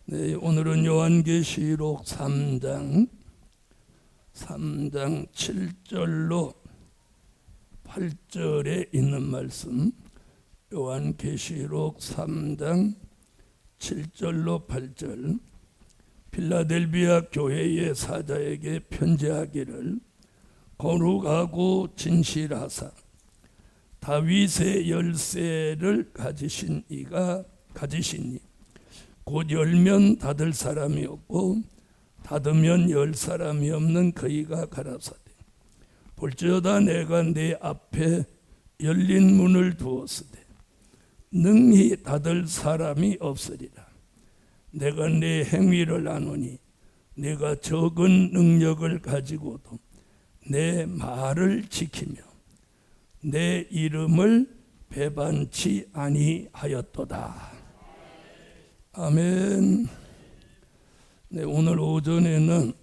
네, 오늘은 요한계시록 3장 7절로 8절에 있는 말씀, 요한계시록 3장 7절로 8절. 필라델비아 교회의 사자에게 편지하기를, 거룩하고 진실하사 다윗의 열쇠를 가지신 이가 가지시니 곧 열면 닫을 사람이 없고 닫으면 열 사람이 없는 그이가 가라사대, 볼지어다 내가 네 앞에 열린 문을 두었으되 능히 닫을 사람이 없으리라. 내가 네 행위를 아노니 내가 적은 능력을 가지고도 내 말을 지키며 내 이름을 배반치 아니하였도다. 아멘. 네, 오늘 오전에는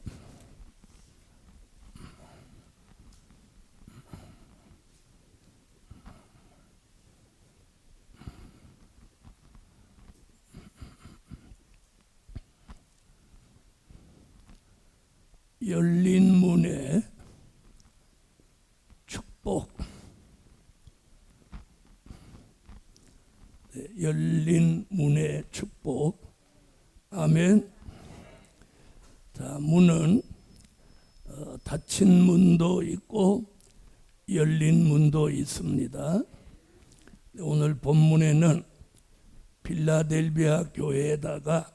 열린 문의 축복, 네, 열린 문의 축복. 아멘. 자, 문은 닫힌 문도 있고 열린 문도 있습니다. 오늘 본문에는 필라델비아 교회에다가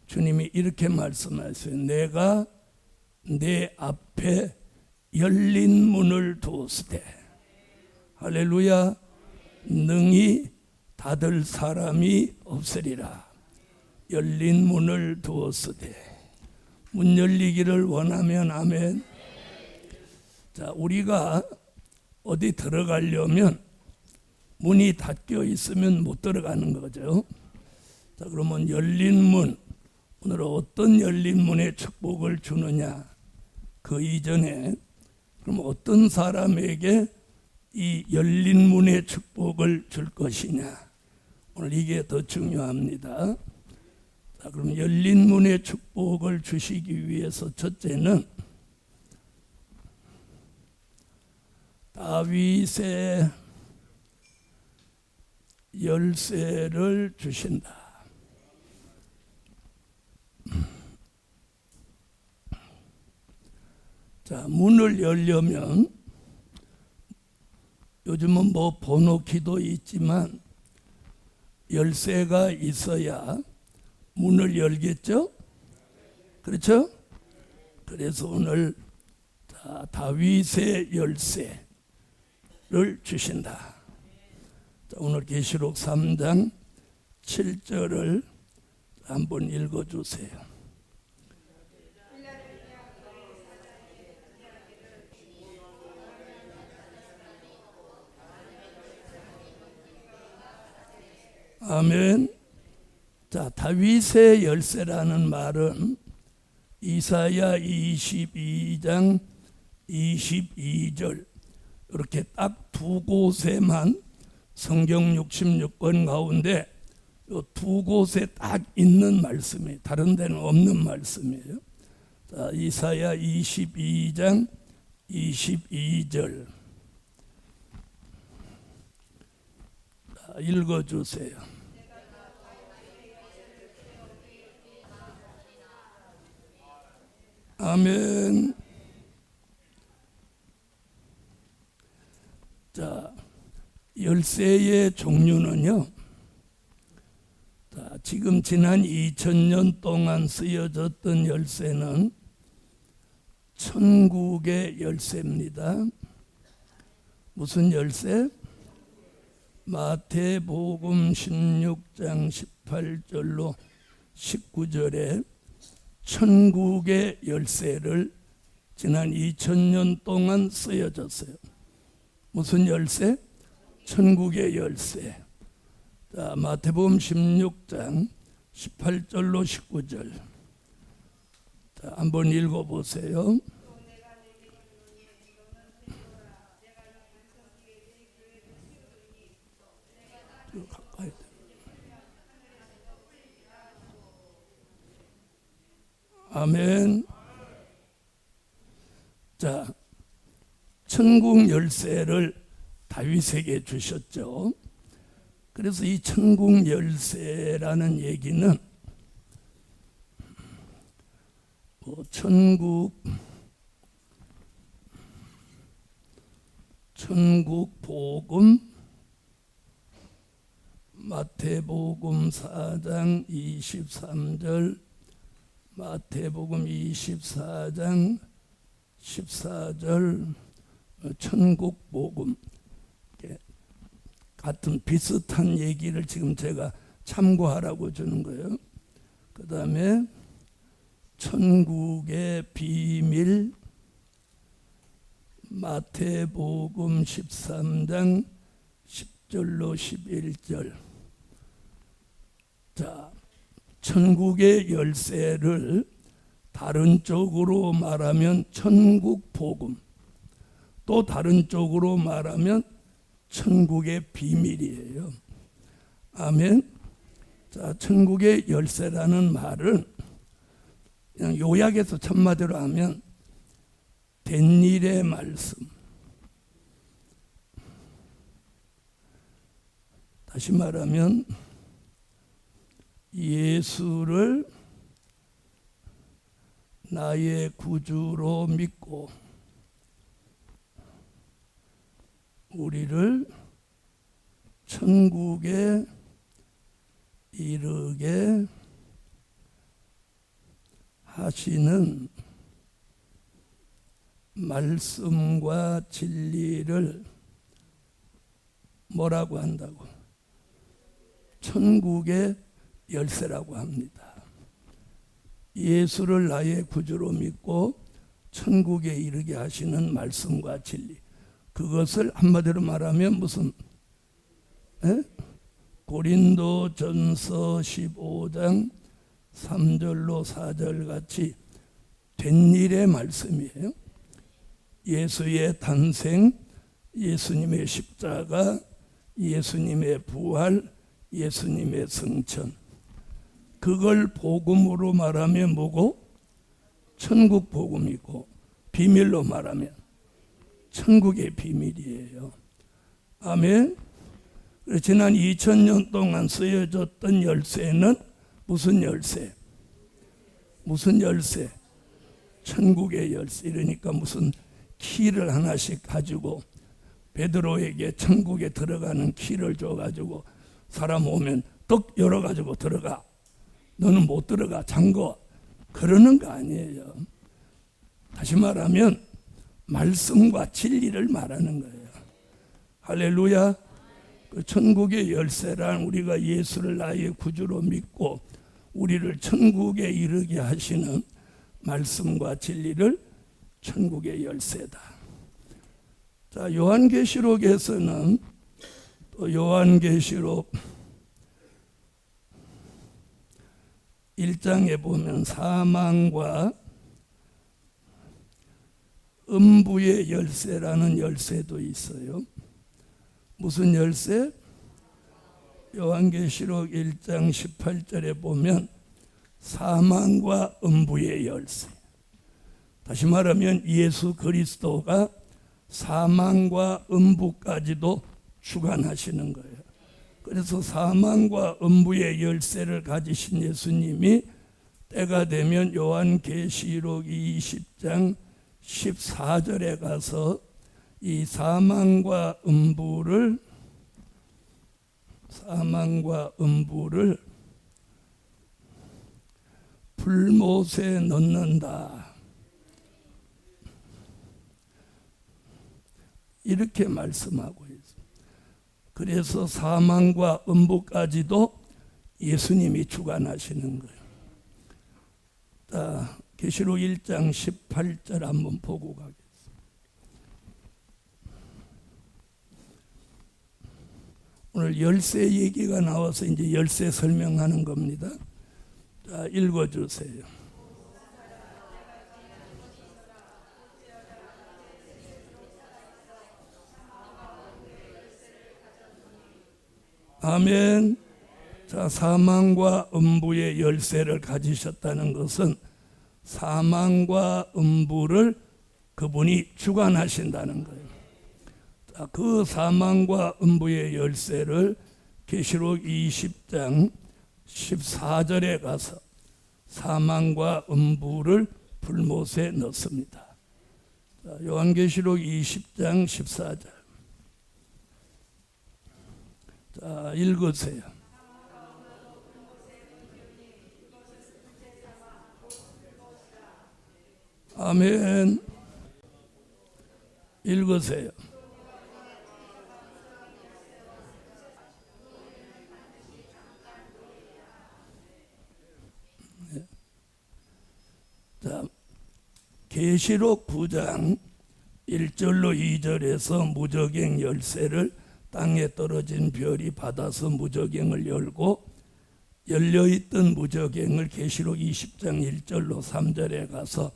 주님이 이렇게 말씀하셨어요. 내가 내 앞에 열린 문을 두었으되, 할렐루야, 능히 닫을 사람이 없으리라. 열린 문을 두었으되, 문 열리기를 원하면 아멘. 자, 우리가 어디 들어가려면 문이 닫혀 있으면 못 들어가는 거죠. 자, 그러면 열린 문, 오늘 어떤 열린 문의 축복을 주느냐? 그 이전에 그럼 어떤 사람에게 이 열린 문의 축복을 줄 것이냐? 오늘 이게 더 중요합니다. 자, 그럼 열린 문의 축복을 주시기 위해서 첫째는 다윗의 열쇠를 주신다. 자, 문을 열려면 요즘은 뭐 번호키도 있지만 열쇠가 있어야 문을 열겠죠? 그렇죠? 그래서 오늘 다윗의 열쇠를 주신다. 자, 오늘 계시록 3장 7절을 한번 읽어주세요. 아멘. 자, 다윗의 열쇠라는 말은 이사야 22장 22절 이렇게 딱 두 곳에만 성경 66권 가운데 이 두 곳에 딱 있는 말씀이에요. 다른 데는 없는 말씀이에요. 자, 이사야 22장 22절 읽어주세요. 아멘. 자, 열쇠의 종류는요, 자, 지금 지난 2000년 동안 쓰여졌던 열쇠는 천국의 열쇠입니다. 무슨 열쇠? 마태복음 16장 18절로 19절에 천국의 열쇠를 지난 2000년 동안 쓰여졌어요. 무슨 열쇠? 천국의 열쇠. 자, 마태복음 16장 18절로 19절. 자, 한번 읽어보세요. 가까이. 아멘. 자, 천국 열쇠를 다윗에게 주셨죠. 그래서 이 천국 열쇠라는 얘기는 천국 복음 마태복음 4장 23절, 마태복음 24장 14절, 천국 복음 같은 비슷한 얘기를 지금 제가 참고하라고 주는 거예요. 그 다음에 천국의 비밀 마태복음 13장 10절로 11절. 자, 천국의 열쇠를 다른 쪽으로 말하면 천국 복음, 또 다른 쪽으로 말하면 천국의 비밀이에요. 아멘. 자, 천국의 열쇠라는 말은 그냥 요약해서 첫마디로 하면 된 일의 말씀. 다시 말하면 예수를 나의 구주로 믿고 우리를 천국에 이르게 하시는 말씀과 진리를 뭐라고 한다고? 천국의 열쇠라고 합니다. 예수를 나의 구주로 믿고 천국에 이르게 하시는 말씀과 진리, 그것을 한마디로 말하면 무슨 고린도전서 15장 3절로 4절 같이 된 일의 말씀이에요. 예수의 탄생, 예수님의 십자가, 예수님의 부활, 예수님의 승천, 그걸 복음으로 말하면 뭐고? 천국 복음이고, 비밀로 말하면 천국의 비밀이에요. 아멘. 지난 2000년 동안 쓰여졌던 열쇠는 무슨 열쇠? 무슨 열쇠? 천국의 열쇠. 이러니까 무슨 키를 하나씩 가지고 베드로에게 천국에 들어가는 키를 줘가지고 사람 오면 떡 열어가지고 들어가, 너는 못 들어가, 잠궈, 그러는 거 아니에요. 다시 말하면 말씀과 진리를 말하는 거예요. 할렐루야. 그 천국의 열쇠란 우리가 예수를 나의 구주로 믿고 우리를 천국에 이르게 하시는 말씀과 진리를 천국의 열쇠다. 자, 요한계시록에서는 또 요한계시록 1장에 보면 사망과 음부의 열쇠라는 열쇠도 있어요. 무슨 열쇠? 요한계시록 1장 18절에 보면 사망과 음부의 열쇠. 다시 말하면 예수 그리스도가 사망과 음부까지도 주관하시는 거예요. 그래서 사망과 음부의 열쇠를 가지신 예수님이 때가 되면 요한계시록 20장 14절에 가서 이 사망과 음부를 불못에 넣는다, 이렇게 말씀하고 있습니다. 그래서 사망과 음부까지도 예수님이 주관하시는 거예요. 자, 계시록 1장 18절 한번 보고 가겠습니다. 오늘 열쇠 얘기가 나와서 이제 열쇠 설명하는 겁니다. 자, 읽어주세요. 아멘. 자, 사망과 음부의 열쇠를 가지셨다는 것은 사망과 음부를 그분이 주관하신다는 거예요. 자, 그 사망과 음부의 열쇠를 계시록 20장 14절에 가서 사망과 음부를 불못에 넣습니다. 자, 요한계시록 20장 14절. 자, 읽으세요. 아멘. 읽으세요. 자, 계시록 9장 1절로 2절에서 무저갱 열쇠를 땅에 떨어진 별이 받아서 무저갱을 열고 열려있던 무저갱을 계시록 20장 1절로 3절에 가서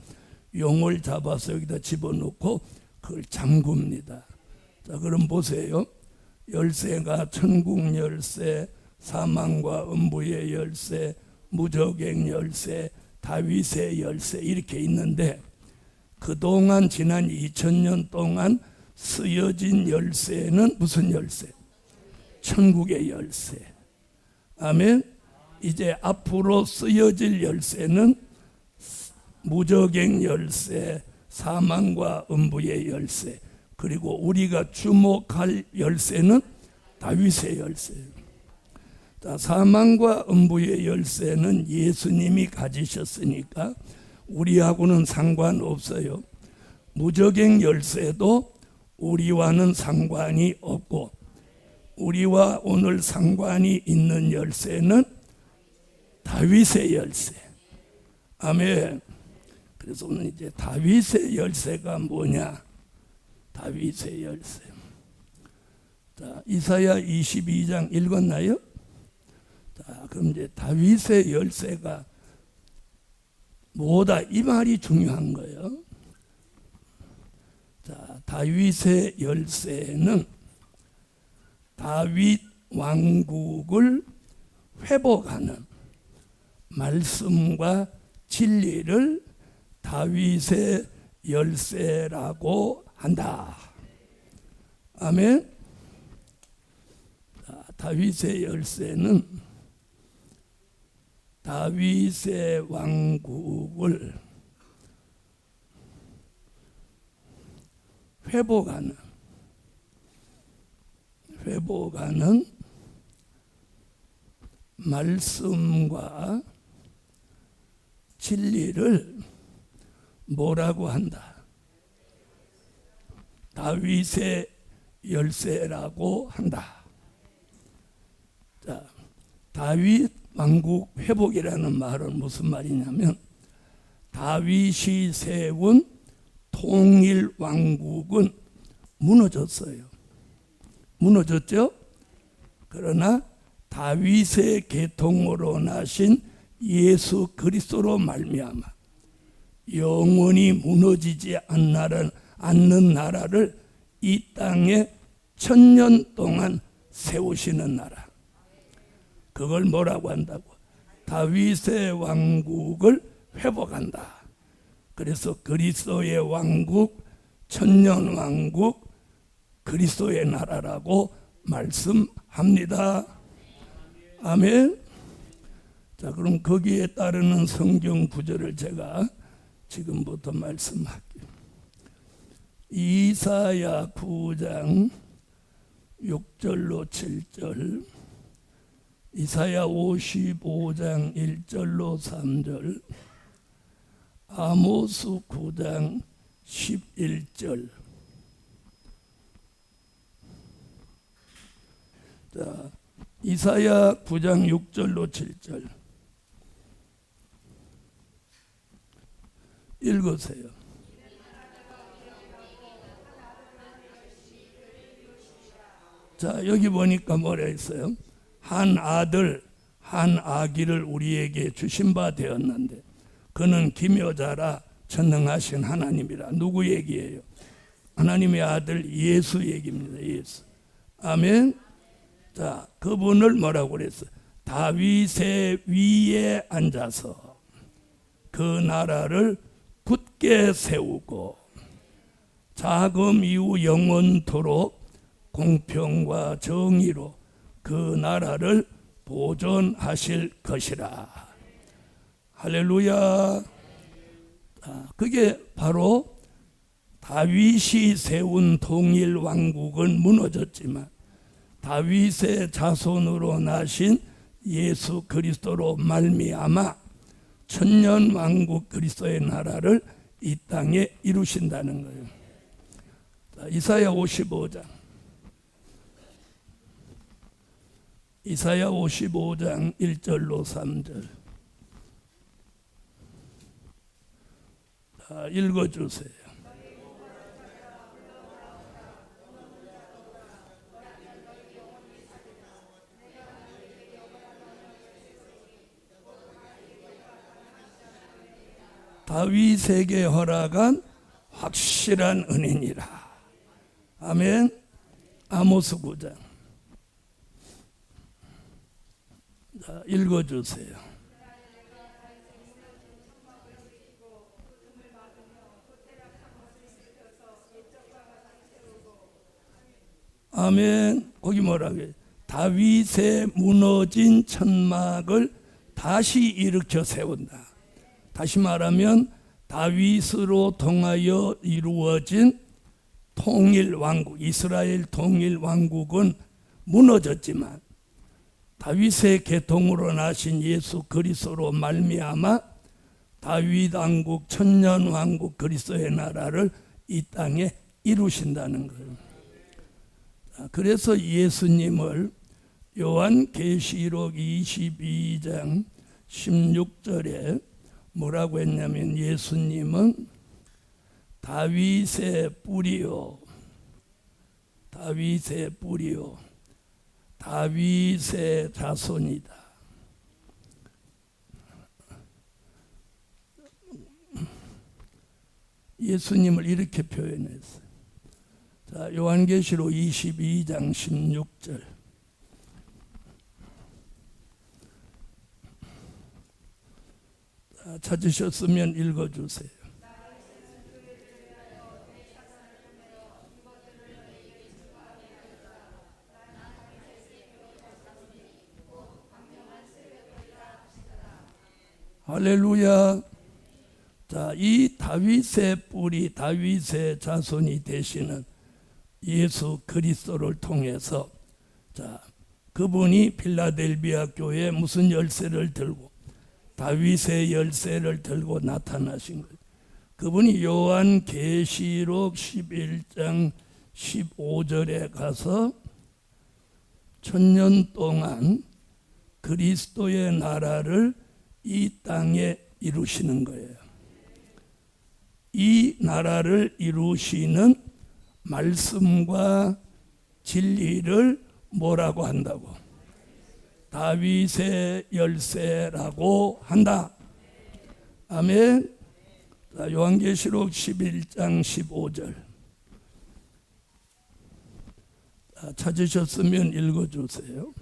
용을 잡아서 여기다 집어넣고 그걸 잠굽니다. 자, 그럼 보세요. 열쇠가 천국 열쇠, 사망과 음부의 열쇠, 무저갱 열쇠, 다윗의 열쇠 이렇게 있는데 그동안 지난 2000년 동안 쓰여진 열쇠는 무슨 열쇠? 천국의 열쇠. 아멘. 이제 앞으로 쓰여질 열쇠는 무저갱 열쇠, 사망과 음부의 열쇠, 그리고 우리가 주목할 열쇠는 다윗의 열쇠예요. 자, 사망과 음부의 열쇠는 예수님이 가지셨으니까 우리하고는 상관없어요. 무저갱 열쇠도 우리와는 상관이 없고 우리와 오늘 상관이 있는 열쇠는 다윗의 열쇠. 아멘. 그래서 오늘 이제 다윗의 열쇠가 뭐냐? 다윗의 열쇠. 자, 이사야 22장 읽었나요? 자, 그럼 이제 다윗의 열쇠가 뭐다? 이 말이 중요한 거예요. 자, 다윗의 열쇠는 다윗 왕국을 회복하는 말씀과 진리를 다윗의 열쇠라고 한다. 아멘. 자, 다윗의 열쇠는 다윗의 왕국을 회복하는 말씀과 진리를 뭐라고 한다? 다윗의 열쇠라고 한다. 자, 다윗 왕국 회복이라는 말은 무슨 말이냐면 다윗이 세운 통일 왕국은 무너졌어요. 무너졌죠? 그러나 다윗의 계통으로 나신 예수 그리스도로 말미암아 영원히 무너지지 않는 나라를 이 땅에 1000년 동안 세우시는 나라. 그걸 뭐라고 한다고? 다윗의 왕국을 회복한다. 그래서 그리스도의 왕국, 1000년 왕국, 그리스도의 나라라고 말씀합니다. 아멘. 자, 그럼 거기에 따르는 성경 구절을 제가 지금부터 말씀할게요. 이사야 9장 6절로 7절, 이사야 55장 1절로 3절, 아모스 9장 11절. 자, 이사야 9장 6절로 7절 읽으세요. 자, 여기 보니까 뭐라 했어요? 한 아들 한 아기를 우리에게 주신 바 되었는데 그는 기묘자라 전능하신 하나님이라. 누구 얘기예요? 하나님의 아들 예수 얘기입니다. 예수. 아멘. 자, 그분을 뭐라고 그랬어요? 다윗의 위에 앉아서 그 그 나라를 굳게 세우고 자금 이후 영원토록 공평과 정의로 그 나라를 보존하실 것이라. 할렐루야. 그게 바로 다윗이 세운 통일 왕국은 무너졌지만 다윗의 자손으로 나신 예수 그리스도로 말미암아 천년 왕국 그리스도의 나라를 이 땅에 이루신다는 거예요. 이사야 55장. 이사야 55장 1절로 3절. 읽어주세요. 다윗에게 허락한 확실한 은혜니라. 아멘. 아모스 9장. 자, 읽어주세요. 아멘. 거기 뭐라고 해요? 다윗의 무너진 천막을 다시 일으켜 세운다. 다시 말하면 다윗으로 통하여 이루어진 통일 왕국, 이스라엘 통일 왕국은 무너졌지만 다윗의 계통으로 나신 예수 그리스도로 말미암아 다윗 왕국, 천년 왕국 그리스도의 나라를 이 땅에 이루신다는 거예요. 그래서 예수님을 요한계시록 22장 16절에 뭐라고 했냐면 예수님은 다윗의 뿌리요, 다윗의 뿌리요, 다윗의 자손이다. 예수님을 이렇게 표현했어요. 자, 요한계시록 22장 16절. 찾으셨으면 읽어주세요. 할렐루야. 자, 이 다윗의 뿌리, 다윗의 자손이 되시는 예수 그리스도를 통해서, 자, 그분이 필라델비아 교회에 무슨 열쇠를 들고 다윗의 열쇠를 들고 나타나신 거예요. 그분이 요한계시록 11장 15절에 가서 천년 동안 그리스도의 나라를 이 땅에 이루시는 거예요. 이 나라를 이루시는 말씀과 진리를 뭐라고 한다고? 다윗의 열쇠라고 한다. 아멘. 자, 요한계시록 11장 15절. 자, 찾으셨으면 읽어주세요.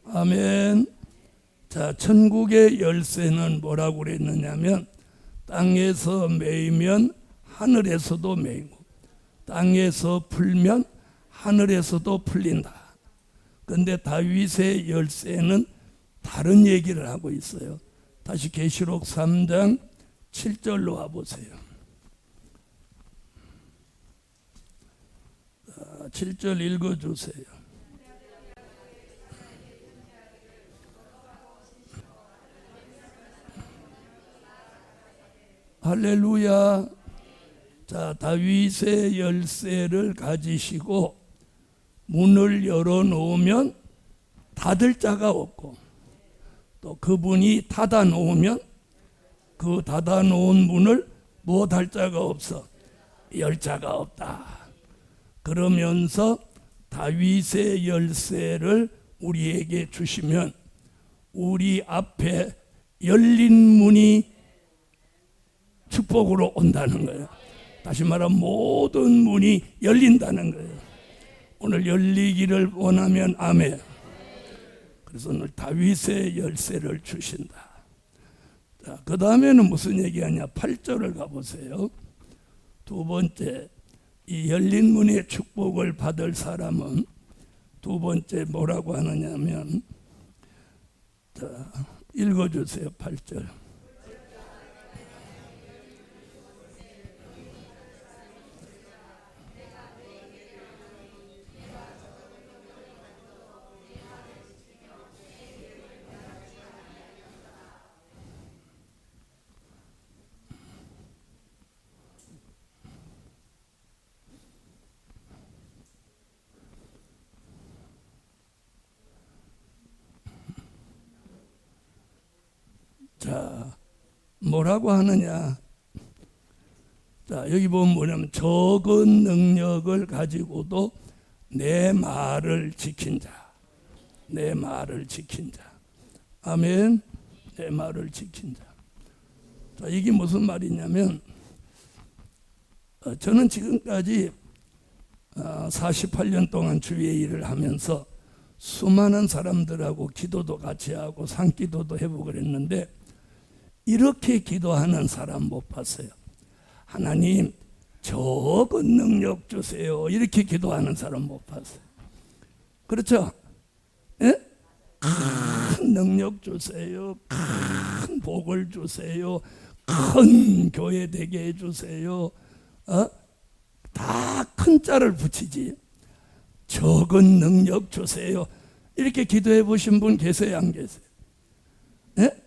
아멘. 자, 천국의 열쇠는 뭐라고 그랬느냐면 땅에서 매이면 하늘에서도 매이고 땅에서 풀면 하늘에서도 풀린다. 그런데 다윗의 열쇠는 다른 얘기를 하고 있어요. 다시 계시록 3장 7절로 와보세요. 7절 읽어주세요. 할렐루야. 자, 다윗의 열쇠를 가지시고 문을 열어놓으면 닫을 자가 없고 또 그분이 닫아놓으면 그 닫아놓은 문을 못할 자가 없어 열 자가 없다. 그러면서 다윗의 열쇠를 우리에게 주시면 우리 앞에 열린 문이 축복으로 온다는 거예요. 다시 말하면 모든 문이 열린다는 거예요. 오늘 열리기를 원하면 아멘. 그래서 오늘 다윗의 열쇠를 주신다. 자, 그 다음에는 무슨 얘기하냐? 8절을 가보세요. 두 번째, 이 열린 문의 축복을 받을 사람은 두 번째 뭐라고 하느냐면, 자, 읽어주세요. 8절. 자, 뭐라고 하느냐? 자, 여기 보면 뭐냐면 적은 능력을 가지고도 내 말을 지킨 자. 내 말을 지킨 자. 아멘. 내 말을 지킨 자. 자, 이게 무슨 말이냐면 저는 지금까지 48년 동안 주의 일을 하면서 수많은 사람들하고 기도도 같이 하고 산기도도 해보고 그랬는데 이렇게 기도하는 사람 못 봤어요. 하나님 적은 능력 주세요. 이렇게 기도하는 사람 못 봤어요. 그렇죠? 예? 큰 능력 주세요. 큰 복을 주세요. 큰 교회 되게 해주세요. 다 큰 자를 붙이지. 적은 능력 주세요. 이렇게 기도해 보신 분 계세요? 안 계세요? 예?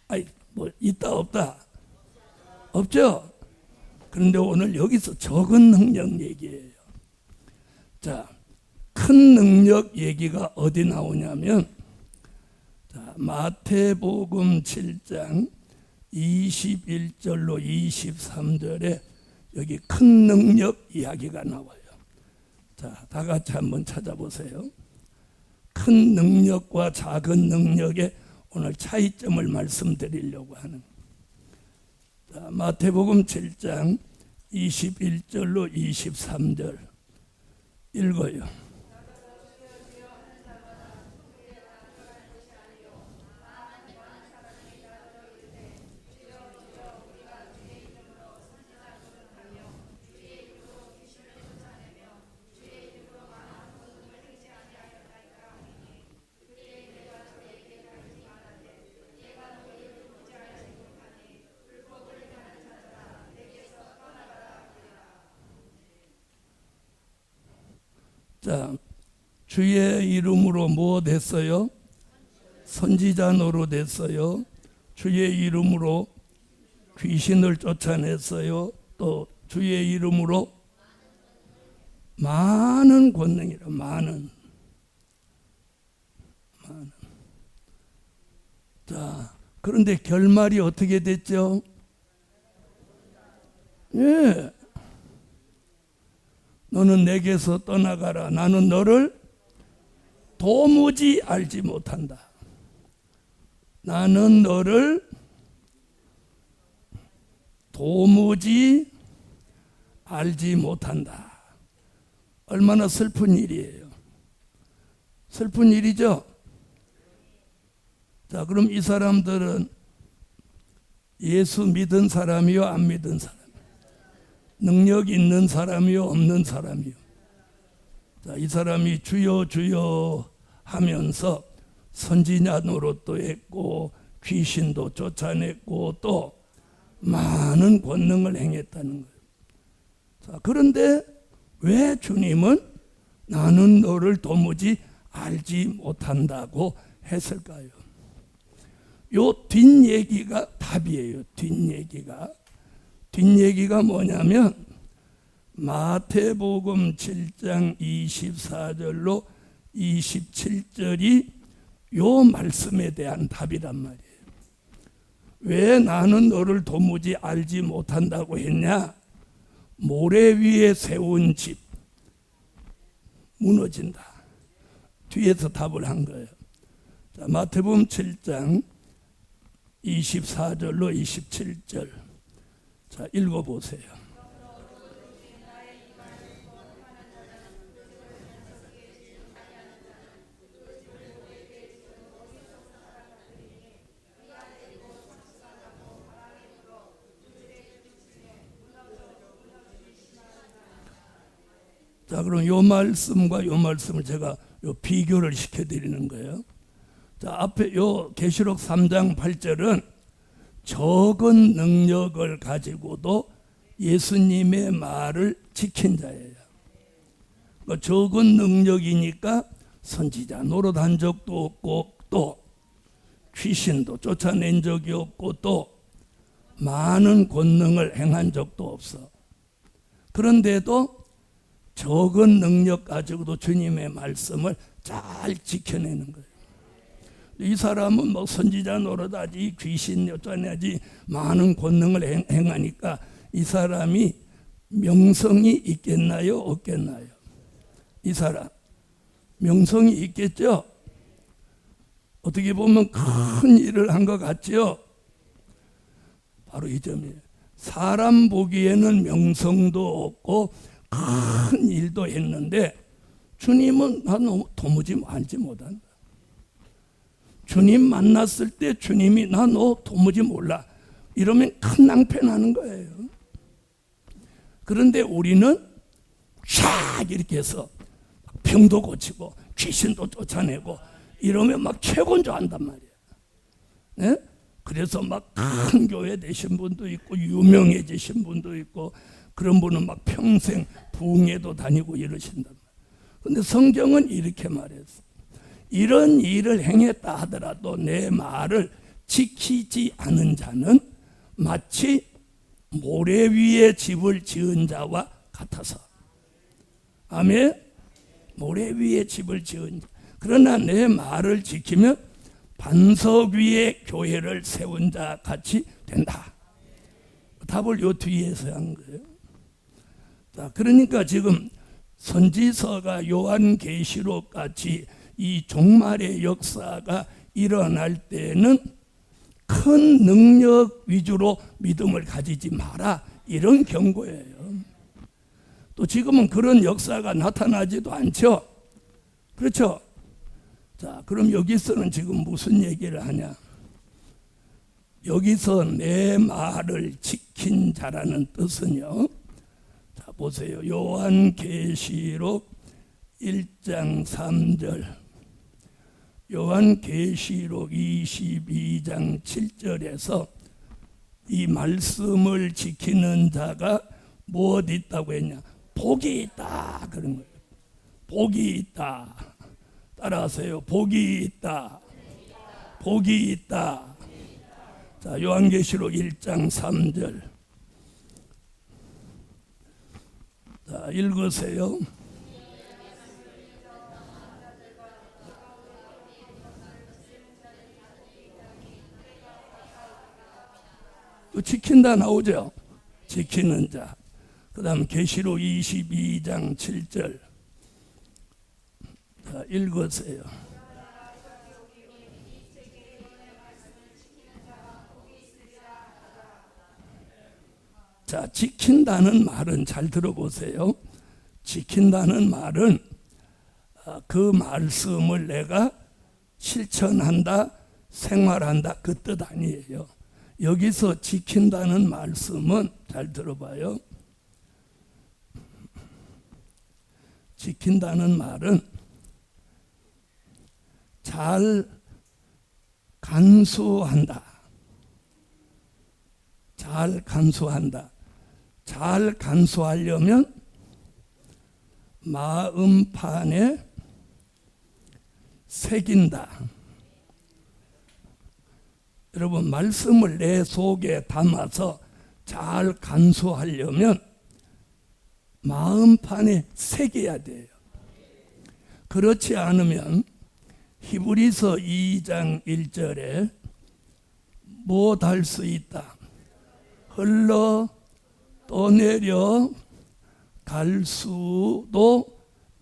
아이, 뭐 있다 없다? 없죠? 그런데 오늘 여기서 적은 능력 얘기예요. 자, 큰 능력 얘기가 어디 나오냐면, 자, 마태복음 7장 21절로 23절에 여기 큰 능력 이야기가 나와요. 자, 다 같이 한번 찾아보세요. 큰 능력과 작은 능력의 오늘 차이점을 말씀드리려고 하는. 자, 마태복음 7장 21절로 23절 읽어요. 자, 주의 이름으로 무엇 했어요? 선지자 노릇했어요. 주의 이름으로 귀신을 쫓아냈어요. 또 주의 이름으로 많은 권능이라. 많은. 자, 그런데 결말이 어떻게 됐죠? 예. 너는 내게서 떠나가라. 나는 너를 도무지 알지 못한다. 나는 너를 도무지 알지 못한다. 얼마나 슬픈 일이에요. 슬픈 일이죠. 자, 그럼 이 사람들은 예수 믿은 사람이요, 안 믿은 사람? 능력 있는 사람이요, 없는 사람이요? 자, 이 사람이 주여 주여 하면서 선지자 노릇도 했고 귀신도 쫓아냈고 또 많은 권능을 행했다는 거예요. 자, 그런데 왜 주님은 나는 너를 도무지 알지 못한다고 했을까요? 요 뒷얘기가 답이에요. 뒷얘기가 뭐냐면 마태복음 7장 24절로 27절이 요 말씀에 대한 답이란 말이에요. 왜 나는 너를 도무지 알지 못한다고 했냐? 모래 위에 세운 집 무너진다. 뒤에서 답을 한 거예요. 자, 마태복음 7장 24절로 27절. 자, 읽어보세요. 자, 그럼 요 말씀과 요 말씀을 제가 요 비교를 시켜드리는 거예요. 자, 앞에 요 계시록 3장 8절은 적은 능력을 가지고도 예수님의 말을 지킨 자예요. 그러니까 적은 능력이니까 선지자 노릇한 적도 없고, 또 귀신도 쫓아낸 적이 없고, 또 많은 권능을 행한 적도 없어. 그런데도 적은 능력 가지고도 주님의 말씀을 잘 지켜내는 거예요. 이 사람은 뭐 선지자 노릇하지, 귀신 쫓아내지, 많은 권능을 행하니까 이 사람이 명성이 있겠나요, 없겠나요? 이 사람 명성이 있겠죠. 어떻게 보면 큰 일을 한 것 같죠. 바로 이 점이에요. 사람 보기에는 명성도 없고 큰 일도 했는데 주님은 난 도무지 알지 못한다. 주님 만났을 때 주님이 나 너 도무지 몰라 이러면 큰 낭패나는 거예요. 그런데 우리는 샥 이렇게 해서 병도 고치고 귀신도 쫓아내고 이러면 막 최고인 줄 안단 말이야. 네? 그래서 막 큰 교회 되신 분도 있고 유명해지신 분도 있고, 그런 분은 막 평생 부흥회도 다니고 이러신단 말이야. 근데 성경은 이렇게 말했어. 이런 일을 행했다 하더라도 내 말을 지키지 않은 자는 마치 모래 위에 집을 지은 자와 같아서. 아멘. 모래 위에 집을 지은 자. 그러나 내 말을 지키면 반석 위에 교회를 세운 자 같이 된다. 답을 요 뒤에서 한 거예요. 자, 그러니까 지금 선지서가 요한계시록 같이 이 종말의 역사가 일어날 때는 큰 능력 위주로 믿음을 가지지 마라, 이런 경고예요. 또 지금은 그런 역사가 나타나지도 않죠. 그렇죠? 자, 그럼 여기서는 지금 무슨 얘기를 하냐? 여기서 내 말을 지킨 자라는 뜻은요. 자, 보세요. 요한계시록 1장 3절, 요한계시록 22장 7절에서 이 말씀을 지키는 자가 무엇 있다고 했냐? 복이 있다, 그런 거예요. 복이 있다. 따라하세요. 복이 있다. 복이 있다. 자, 요한계시록 1장 3절. 자, 읽으세요. 지킨다 나오죠. 지키는 자. 그 다음 계시록 22장 7절. 자, 읽으세요. 자, 지킨다는 말은 잘 들어보세요. 지킨다는 말은 그 말씀을 내가 실천한다, 생활한다, 그 뜻 아니에요. 여기서 지킨다는 말씀은 잘 들어봐요. 지킨다는 말은 잘 간수한다. 잘 간수한다. 잘 간수하려면 마음판에 새긴다. 여러분, 말씀을 내 속에 담아서 잘 간수하려면 마음판에 새겨야 돼요. 그렇지 않으면 히브리서 2장 1절에 못 할 수 있다. 흘러 떠내려 갈 수도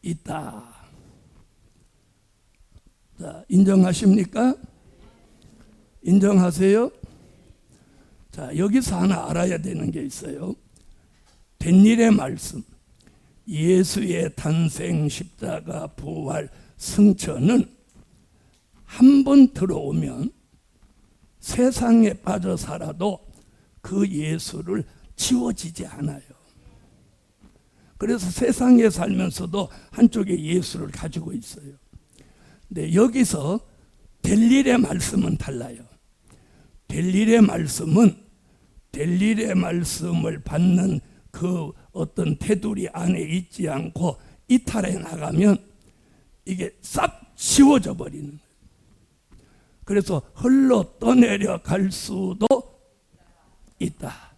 있다. 자, 인정하십니까? 인정하세요? 자, 여기서 하나 알아야 되는 게 있어요. 된 일의 말씀, 예수의 탄생, 십자가, 부활, 승천은 한 번 들어오면 세상에 빠져 살아도 그 예수를 지워지지 않아요. 그래서 세상에 살면서도 한쪽에 예수를 가지고 있어요. 근데 여기서 될 일의 말씀은 달라요. 될 일의 말씀은 될 일의 말씀을 받는 그 어떤 테두리 안에 있지 않고 이탈해 나가면 이게 싹 지워져 버리는 거예요. 그래서 흘러 떠내려 갈 수도 있다.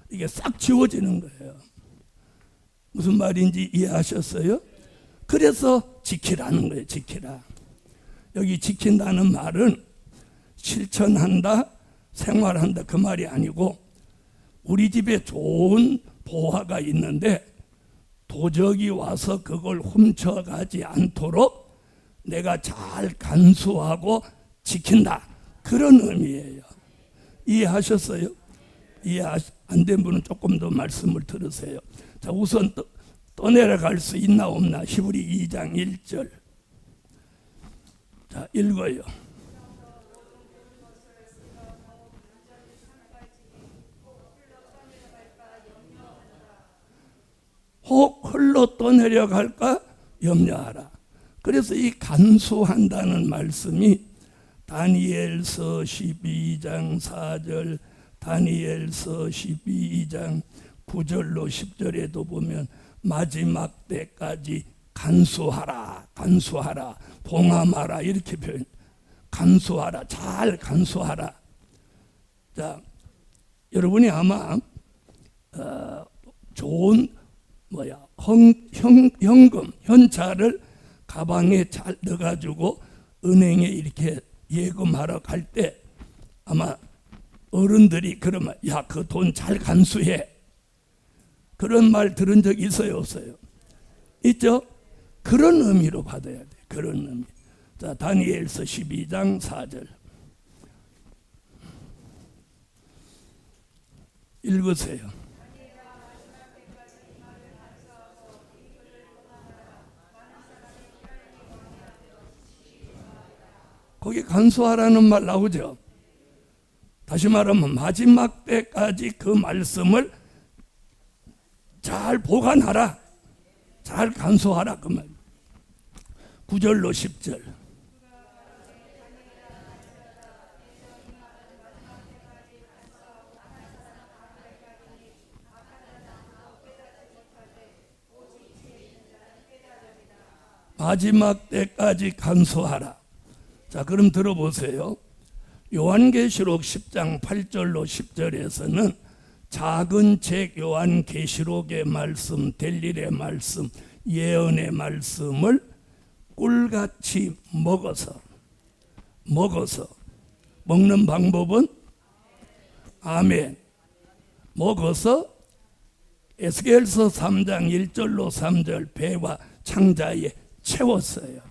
이게 싹 지워지는 거예요. 무슨 말인지 이해하셨어요? 그래서 지키라는 거예요. 지키라. 여기 지킨다는 말은 실천한다, 생활한다 그 말이 아니고, 우리 집에 좋은 보화가 있는데 도적이 와서 그걸 훔쳐가지 않도록 내가 잘 간수하고 지킨다, 그런 의미예요. 이해하셨어요? 이해 안 된 분은 조금 더 말씀을 들으세요. 자, 우선 떠내려갈 수 있나 없나? 히브리 2장 1절. 자, 읽어요. 혹 흘러 떠내려갈까 염려하라. 그래서 이 간수한다는 말씀이 다니엘서 12장 4절, 다니엘서 12장 9절로 10절에도 보면 마지막 때까지 간수하라, 간수하라, 봉함하라 이렇게 표현. 간수하라, 잘 간수하라. 자, 여러분이 아마 좋은 현금, 현찰을 가방에 잘 넣어가지고 은행에 이렇게 예금하러 갈 때 아마 어른들이 그러면 야, 그 돈 잘 간수해. 그런 말 들은 적 있어요, 없어요? 있죠? 그런 의미로 받아야 돼. 그런 의미. 자, 다니엘서 12장 4절. 읽으세요. 거기 간수하라는 말 나오죠. 다시 말하면 마지막 때까지 그 말씀을 잘 보관하라, 잘 간수하라 그 말. 9절로 10절. 마지막 때까지 간수하라. 자, 그럼 들어보세요. 요한계시록 10장 8절로 10절에서는 작은 책 요한계시록의 말씀, 될 일의 말씀, 예언의 말씀을 꿀같이 먹어서 먹는 방법은 아멘. 먹어서 에스겔서 3장 1절로 3절 배와 창자에 채웠어요.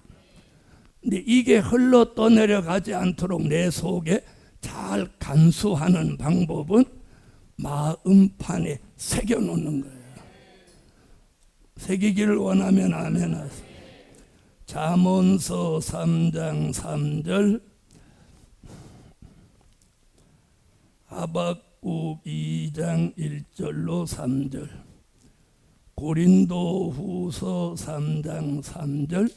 근데 이게 흘러 떠내려가지 않도록 내 속에 잘 간수하는 방법은 마음판에 새겨놓는 거예요. 새기기를 원하면 아멘 하세요. 잠언서 3장 3절, 하박국 2장 1절로 3절, 고린도후서 3장 3절,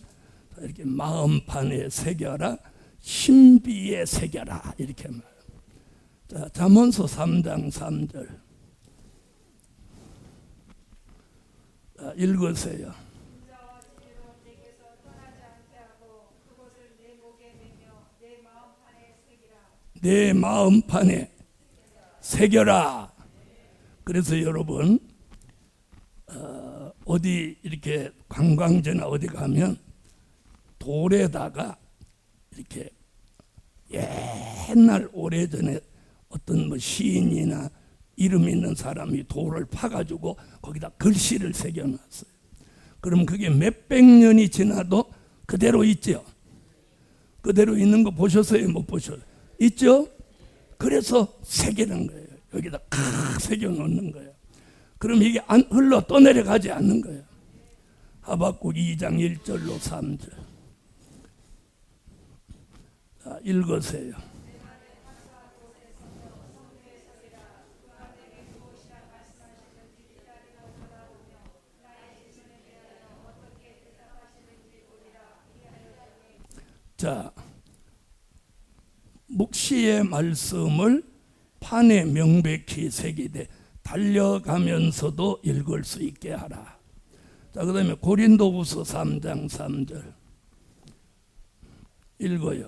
이렇게 마음판에 새겨라, 신비에 새겨라 이렇게 말. 자, 잠언서 3장 3절. 자, 읽으세요. 내 마음판에 새겨라. 그래서 여러분 어디 이렇게 관광지나 어디 가면 돌에다가 이렇게 옛날 오래전에 어떤 뭐 시인이나 이름 있는 사람이 돌을 파가지고 거기다 글씨를 새겨놨어요. 그럼 그게 몇백 년이 지나도 그대로 있죠. 그대로 있는 거 보셨어요? 못 보셨어요? 있죠? 그래서 새기는 거예요. 여기다 칵 새겨 놓는 거예요. 그럼 이게 안 흘러 떠내려가지 않는 거예요. 하박국 2장 1절로 3절. 자, 읽으세요. 자, 묵시의 말씀을 판에 명백히 새기되 달려가면서도 읽을 수 있게 하라. 자, 그 다음에 고린도후서 3장 3절 읽어요.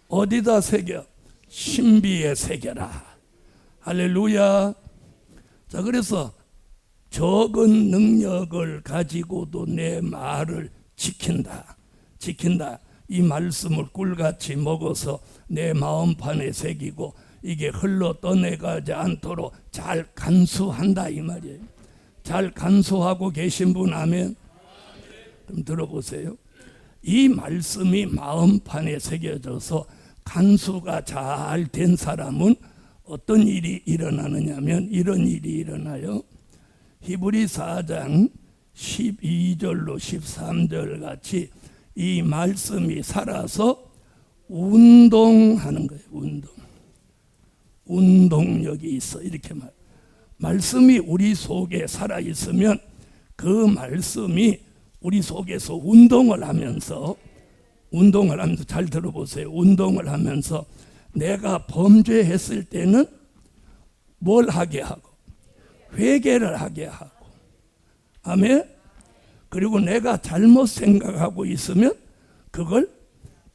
어디다 새겨? 신비에 새겨라. 할렐루야. 자, 그래서 적은 능력을 가지고도 내 말을 지킨다. 이 말씀을 꿀같이 먹어서 내 마음판에 새기고 이게 흘러 떠내가지 않도록 잘 간수한다 이 말이에요. 잘 간수하고 계신 분 아멘. 좀 들어보세요. 이 말씀이 마음판에 새겨져서 간수가 잘 된 사람은 어떤 일이 일어나느냐면 이런 일이 일어나요. 히브리 4장 12절로 13절 같이 이 말씀이 살아서 운동하는 거예요. 운동력이 있어. 이렇게 말씀이 우리 속에 살아있으면 그 말씀이 우리 속에서 운동을 하면서 잘 들어보세요. 운동을 하면서 내가 범죄했을 때는 뭘 하게 하고 회개를 하게 하고 아멘. 그리고 내가 잘못 생각하고 있으면 그걸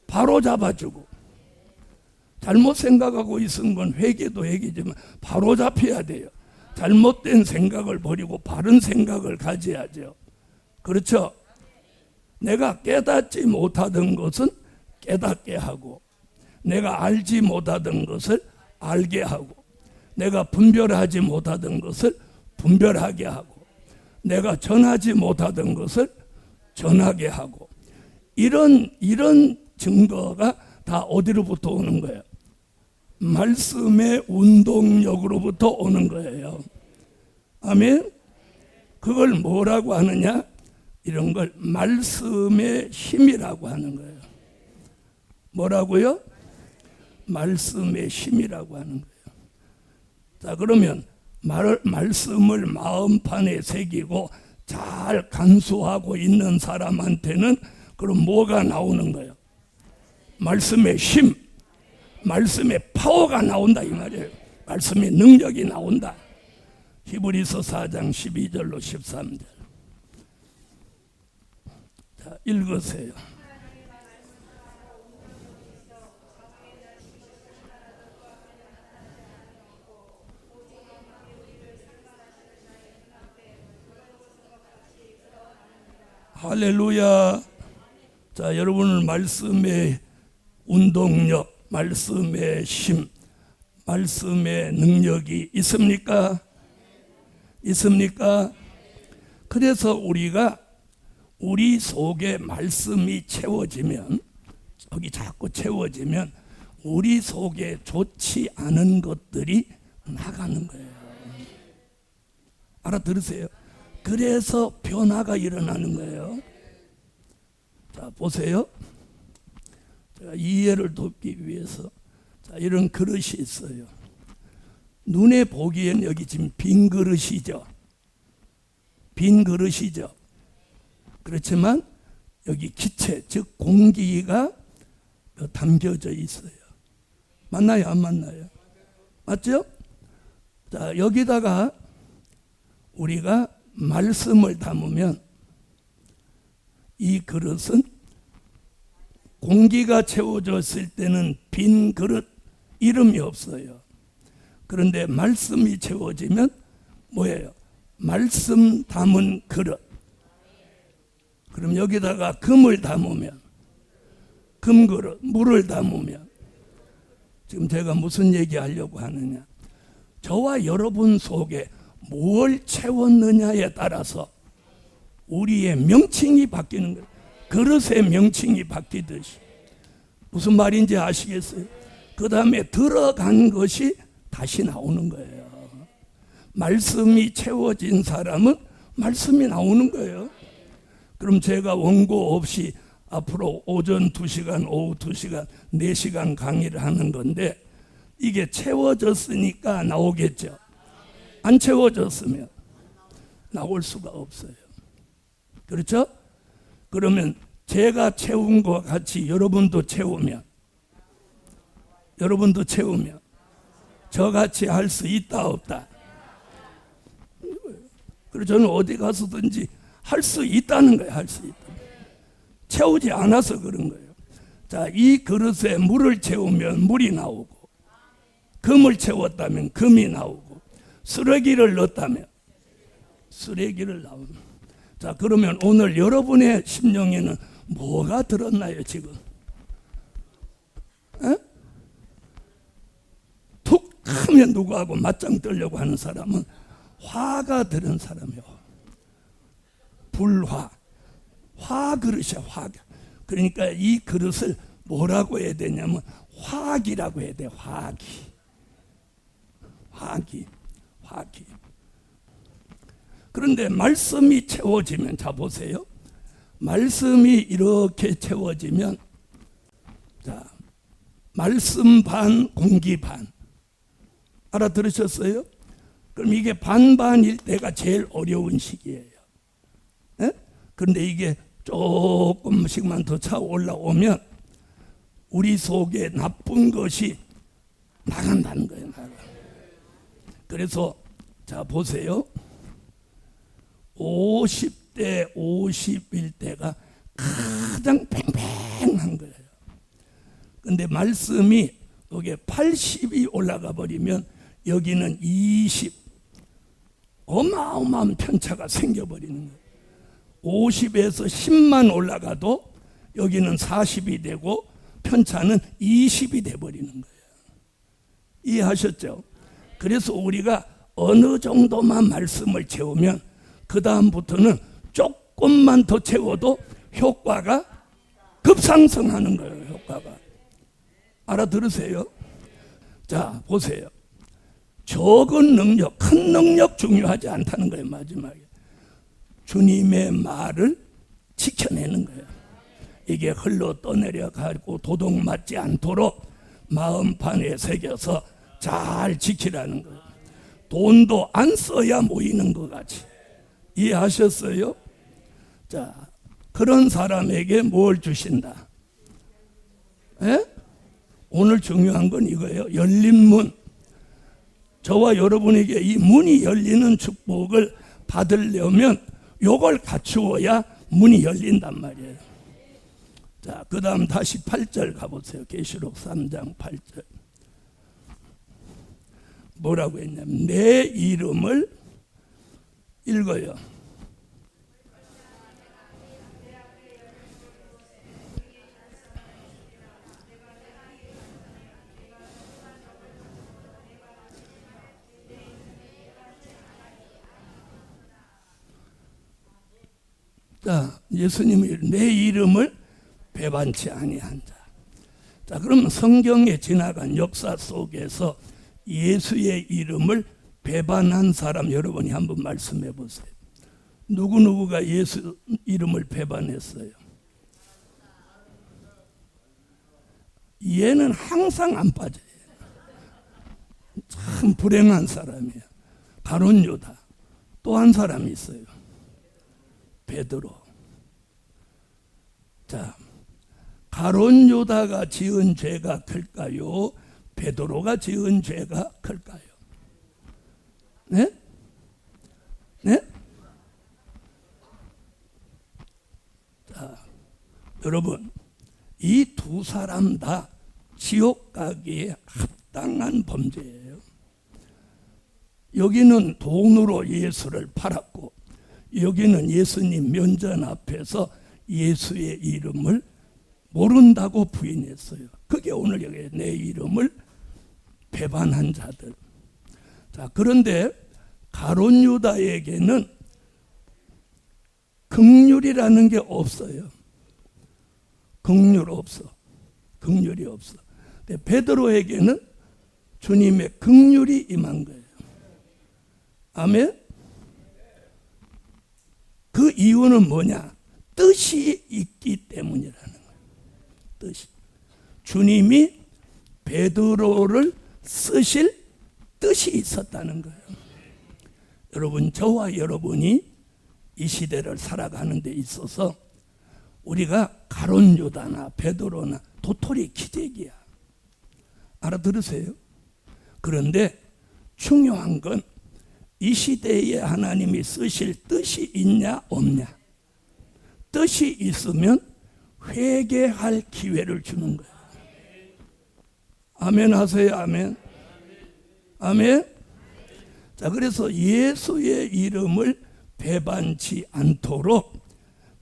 바로 잡아주고, 잘못 생각하고 있은 건 회개도 회개지만 바로 잡혀야 돼요. 잘못된 생각을 버리고 바른 생각을 가져야죠. 그렇죠? 내가 깨닫지 못하던 것은 깨닫게 하고, 내가 알지 못하던 것을 알게 하고, 내가 분별하지 못하던 것을 분별하게 하고, 내가 전하지 못하던 것을 전하게 하고, 이런 증거가 다 어디로부터 오는 거예요? 말씀의 운동력으로부터 오는 거예요. 아멘. 그걸 뭐라고 하느냐? 이런 걸 말씀의 힘이라고 하는 거예요. 뭐라고요? 말씀의 힘이라고 하는 거예요. 자, 그러면 말씀을 마음판에 새기고 잘 간수하고 있는 사람한테는 그럼 뭐가 나오는 거예요? 말씀의 힘, 말씀의 파워가 나온다 이 말이에요. 말씀의 능력이 나온다. 히브리서 4장 12절로 13절. 자, 읽으세요. 할렐루야. 자, 여러분은 말씀의 운동력, 말씀의 힘, 말씀의 능력이 있습니까? 있습니까? 그래서 우리가 우리 속에 말씀이 채워지면, 여기 자꾸 채워지면 우리 속에 좋지 않은 것들이 나가는 거예요. 알아들으세요? 그래서 변화가 일어나는 거예요. 자, 보세요. 제가 이해를 돕기 위해서 자, 이런 그릇이 있어요. 눈에 보기엔 여기 지금 빈 그릇이죠. 빈 그릇이죠. 그렇지만 여기 기체, 즉 공기가 담겨져 있어요. 맞나요? 안 맞나요? 맞죠? 자, 여기다가 우리가 말씀을 담으면 이 그릇은 공기가 채워졌을 때는 빈 그릇, 이름이 없어요. 그런데 말씀이 채워지면 뭐예요? 말씀 담은 그릇. 그럼 여기다가 금을 담으면, 금그릇, 물을 담으면, 지금 제가 무슨 얘기 하려고 하느냐? 저와 여러분 속에 뭘 채웠느냐에 따라서 우리의 명칭이 바뀌는 거예요. 그릇의 명칭이 바뀌듯이. 무슨 말인지 아시겠어요? 그 다음에 들어간 것이 다시 나오는 거예요. 말씀이 채워진 사람은 말씀이 나오는 거예요. 그럼 제가 원고 없이 앞으로 오전 2시간, 오후 2시간, 4시간 강의를 하는 건데 이게 채워졌으니까 나오겠죠. 안 채워졌으면 나올 수가 없어요. 그렇죠? 그러면 제가 채운 것 같이 여러분도 채우면 저같이 할 수 있다 없다? 그래서 저는 어디 가서든지 할 수 있다는 거예요. 할 수 있다. 채우지 않아서 그런 거예요. 자, 이 그릇에 물을 채우면 물이 나오고, 금을 채웠다면 금이 나오고, 쓰레기를 넣었다면 쓰레기를 나옵니다. 자, 그러면 오늘 여러분의 심령에는 뭐가 들었나요, 지금? 에? 툭 하면 누구하고 맞짱 뜨려고 하는 사람은 화가 들은 사람이요. 불화. 화그릇이야, 화. 그러니까 이 그릇을 뭐라고 해야 되냐면 화기라고 해야 돼. 화기. 그런데 말씀이 채워지면, 자 보세요. 말씀이 이렇게 채워지면, 자, 말씀 반, 공기 반. 알아들으셨어요? 그럼 이게 반반일 때가 제일 어려운 시기예요. 에? 그런데 이게 조금씩만 더 차 올라오면 우리 속에 나쁜 것이 나간다는 거예요. 그래서 자 보세요. 50대 51대가 가장 팽팽한 거예요. 근데 말씀이 여기에 80이 올라가 버리면 여기는 20, 어마어마한 편차가 생겨버리는 거예요. 50에서 10만 올라가도 여기는 40이 되고 편차는 20이 돼버리는 거예요. 이해하셨죠? 그래서 우리가 어느 정도만 말씀을 채우면 그 다음부터는 조금만 더 채워도 효과가 급상승하는 거예요. 효과가. 알아들으세요? 자 보세요. 적은 능력, 큰 능력 중요하지 않다는 거예요. 마지막에 주님의 말을 지켜내는 거예요. 이게 흘러 떠내려 가고 도둑 맞지 않도록 마음판에 새겨서 잘 지키라는 거예요. 돈도 안 써야 모이는 것 같이. 이해하셨어요? 자, 그런 사람에게 뭘 주신다? 에? 오늘 중요한 건 이거예요. 열린 문. 저와 여러분에게 이 문이 열리는 축복을 받으려면 요걸 갖추어야 문이 열린단 말이에요. 자, 그 다음 다시 8절 가보세요. 계시록 3장 8절. 뭐라고 했냐면 내 이름을 읽어요. 자, 예수님이 내 이름을 배반치 아니한 자. 자, 그럼 성경에 지나간 역사 속에서 예수의 이름을 배반한 사람 여러분이 한번 말씀해 보세요. 누구누구가 예수 이름을 배반했어요? 얘는 항상 안 빠져요. 참 불행한 사람이에요. 가룟 유다. 또 한 사람이 있어요. 베드로. 자, 가룟 유다가 지은 죄가 클까요? 베드로가 지은 죄가 클까요? 네? 네? 자, 여러분, 이 두 사람 다 지옥 가기에 합당한 범죄예요. 여기는 돈으로 예수를 팔았고, 여기는 예수님 면전 앞에서 예수의 이름을 모른다고 부인했어요. 그게 오늘 여기 내 이름을 배반한 자들. 자, 그런데 가룟 유다에게는 긍휼이라는 게 없어요. 긍휼 없어. 긍휼이 없어. 근데 베드로에게는 주님의 긍휼이 임한 거예요. 아멘. 그 이유는 뭐냐? 뜻이 있기 때문이라는 거예요. 뜻이. 주님이 베드로를 쓰실 뜻이 있었다는 거예요. 여러분, 저와 여러분이 이 시대를 살아가는 데 있어서 우리가 가룟 유다나 베드로나 도토리 기적이야. 알아들으세요? 그런데 중요한 건 이 시대에 하나님이 쓰실 뜻이 있냐 없냐. 뜻이 있으면 회개할 기회를 주는 거예요. 아멘 하세요. 아멘. 아멘. 자, 그래서 예수의 이름을 배반치 않도록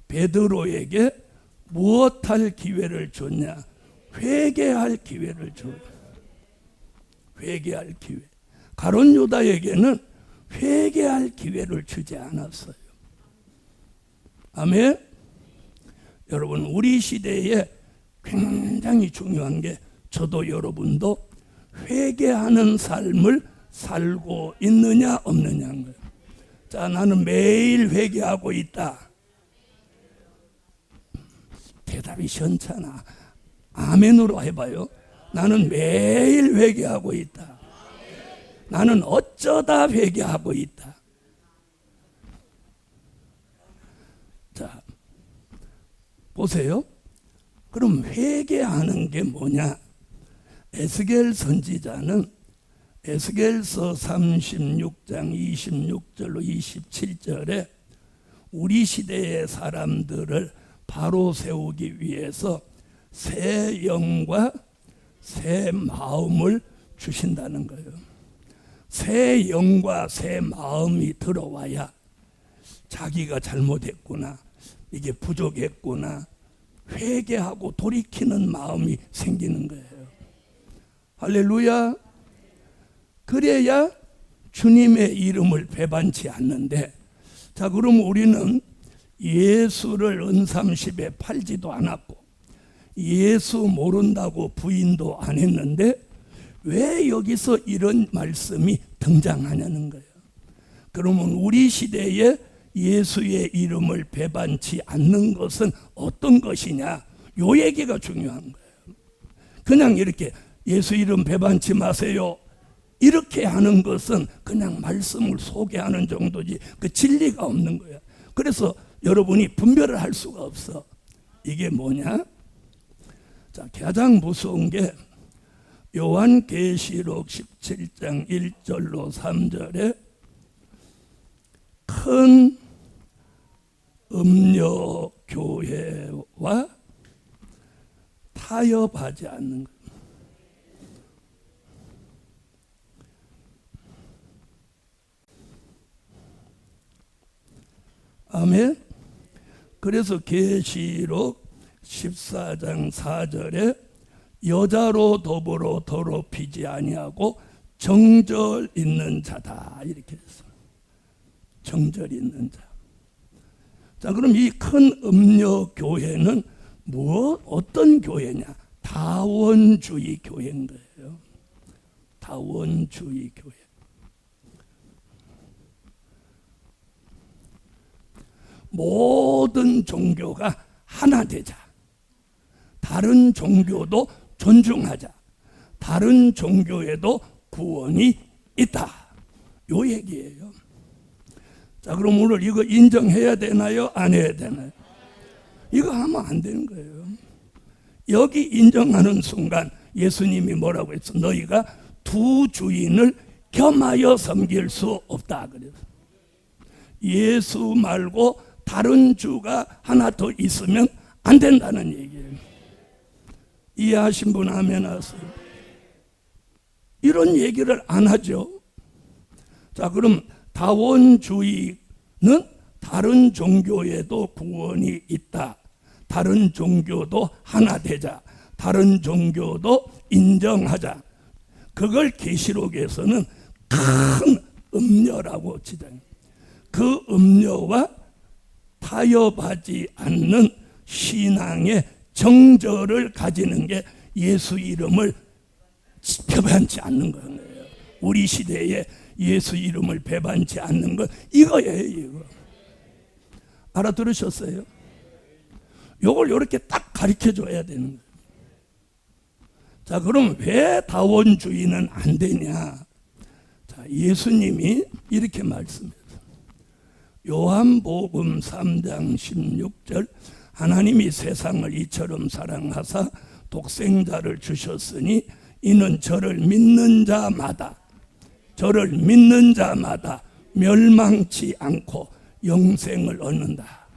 베드로에게 무엇할 기회를 줬냐? 회개할 기회를 줘. 회개할 기회. 가룟 유다에게는 회개할 기회를 주지 않았어요. 아멘. 여러분, 우리 시대에 굉장히 중요한 게 저도 여러분도 회개하는 삶을 살고 있느냐 없느냐인 거예요. 자, 나는 매일 회개하고 있다. 대답이 시원찮아. 아멘으로 해봐요. 나는 매일 회개하고 있다. 나는 어쩌다 회개하고 있다. 자, 보세요. 그럼 회개하는 게 뭐냐? 에스겔 선지자는 에스겔서 36장 26절로 27절에 우리 시대의 사람들을 바로 세우기 위해서 새 영과 새 마음을 주신다는 거예요. 새 영과 새 마음이 들어와야 자기가 잘못했구나, 이게 부족했구나, 회개하고 돌이키는 마음이 생기는 거예요. 할렐루야. 그래야 주님의 이름을 배반치 않는데, 자, 그럼 우리는 예수를 은삼십에 팔지도 않았고 예수 모른다고 부인도 안 했는데 왜 여기서 이런 말씀이 등장하냐는 거예요. 그러면 우리 시대에 예수의 이름을 배반치 않는 것은 어떤 것이냐? 요 얘기가 중요한 거예요. 그냥 이렇게 예수 이름 배반치 마세요, 이렇게 하는 것은 그냥 말씀을 소개하는 정도지 그 진리가 없는 거예요. 그래서 여러분이 분별을 할 수가 없어. 이게 뭐냐? 자, 가장 무서운 게 요한계시록 17장 1절로 3절에 큰 음료교회와 타협하지 않는 것. 아멘. 그래서 계시록 14장 4절에 여자로 더불어 더럽히지 아니하고 정절 있는 자다, 이렇게 했어. 정절 있는 자. 자, 그럼 이 큰 음료 교회는 어떤 교회냐? 다원주의 교회인 거예요. 다원주의 교회. 모든 종교가 하나 되자. 다른 종교도 존중하자. 다른 종교에도 구원이 있다. 요 얘기예요. 자, 그럼 오늘 이거 인정해야 되나요? 안 해야 되나요? 이거 하면 안 되는 거예요. 여기 인정하는 순간 예수님이 뭐라고 했어? 너희가 두 주인을 겸하여 섬길 수 없다 그래서. 예수 말고 다른 주가 하나 더 있으면 안 된다는 얘기예요. 이해하신 분 아멘 하세요. 이런 얘기를 안 하죠. 자, 그럼 다원주의는 다른 종교에도 구원이 있다. 다른 종교도 하나 되자. 다른 종교도 인정하자. 그걸 계시록에서는 큰 음료라고 지정해요. 그 음료와 타협하지 않는 신앙의 정절을 가지는 게 예수 이름을 배반치 않는 거예요. 우리 시대에 예수 이름을 배반치 않는 건 이거예요. 이거. 알아들으셨어요? 요걸 이렇게 딱 가르쳐 줘야 되는 거예요. 자, 그럼 왜 다원주의는 안 되냐? 자, 예수님이 이렇게 말씀했어요. 요한복음 3장 16절, 하나님이 세상을 이처럼 사랑하사 독생자를 주셨으니 이는 저를 믿는 자마다 멸망치 않고 영생을 얻는다.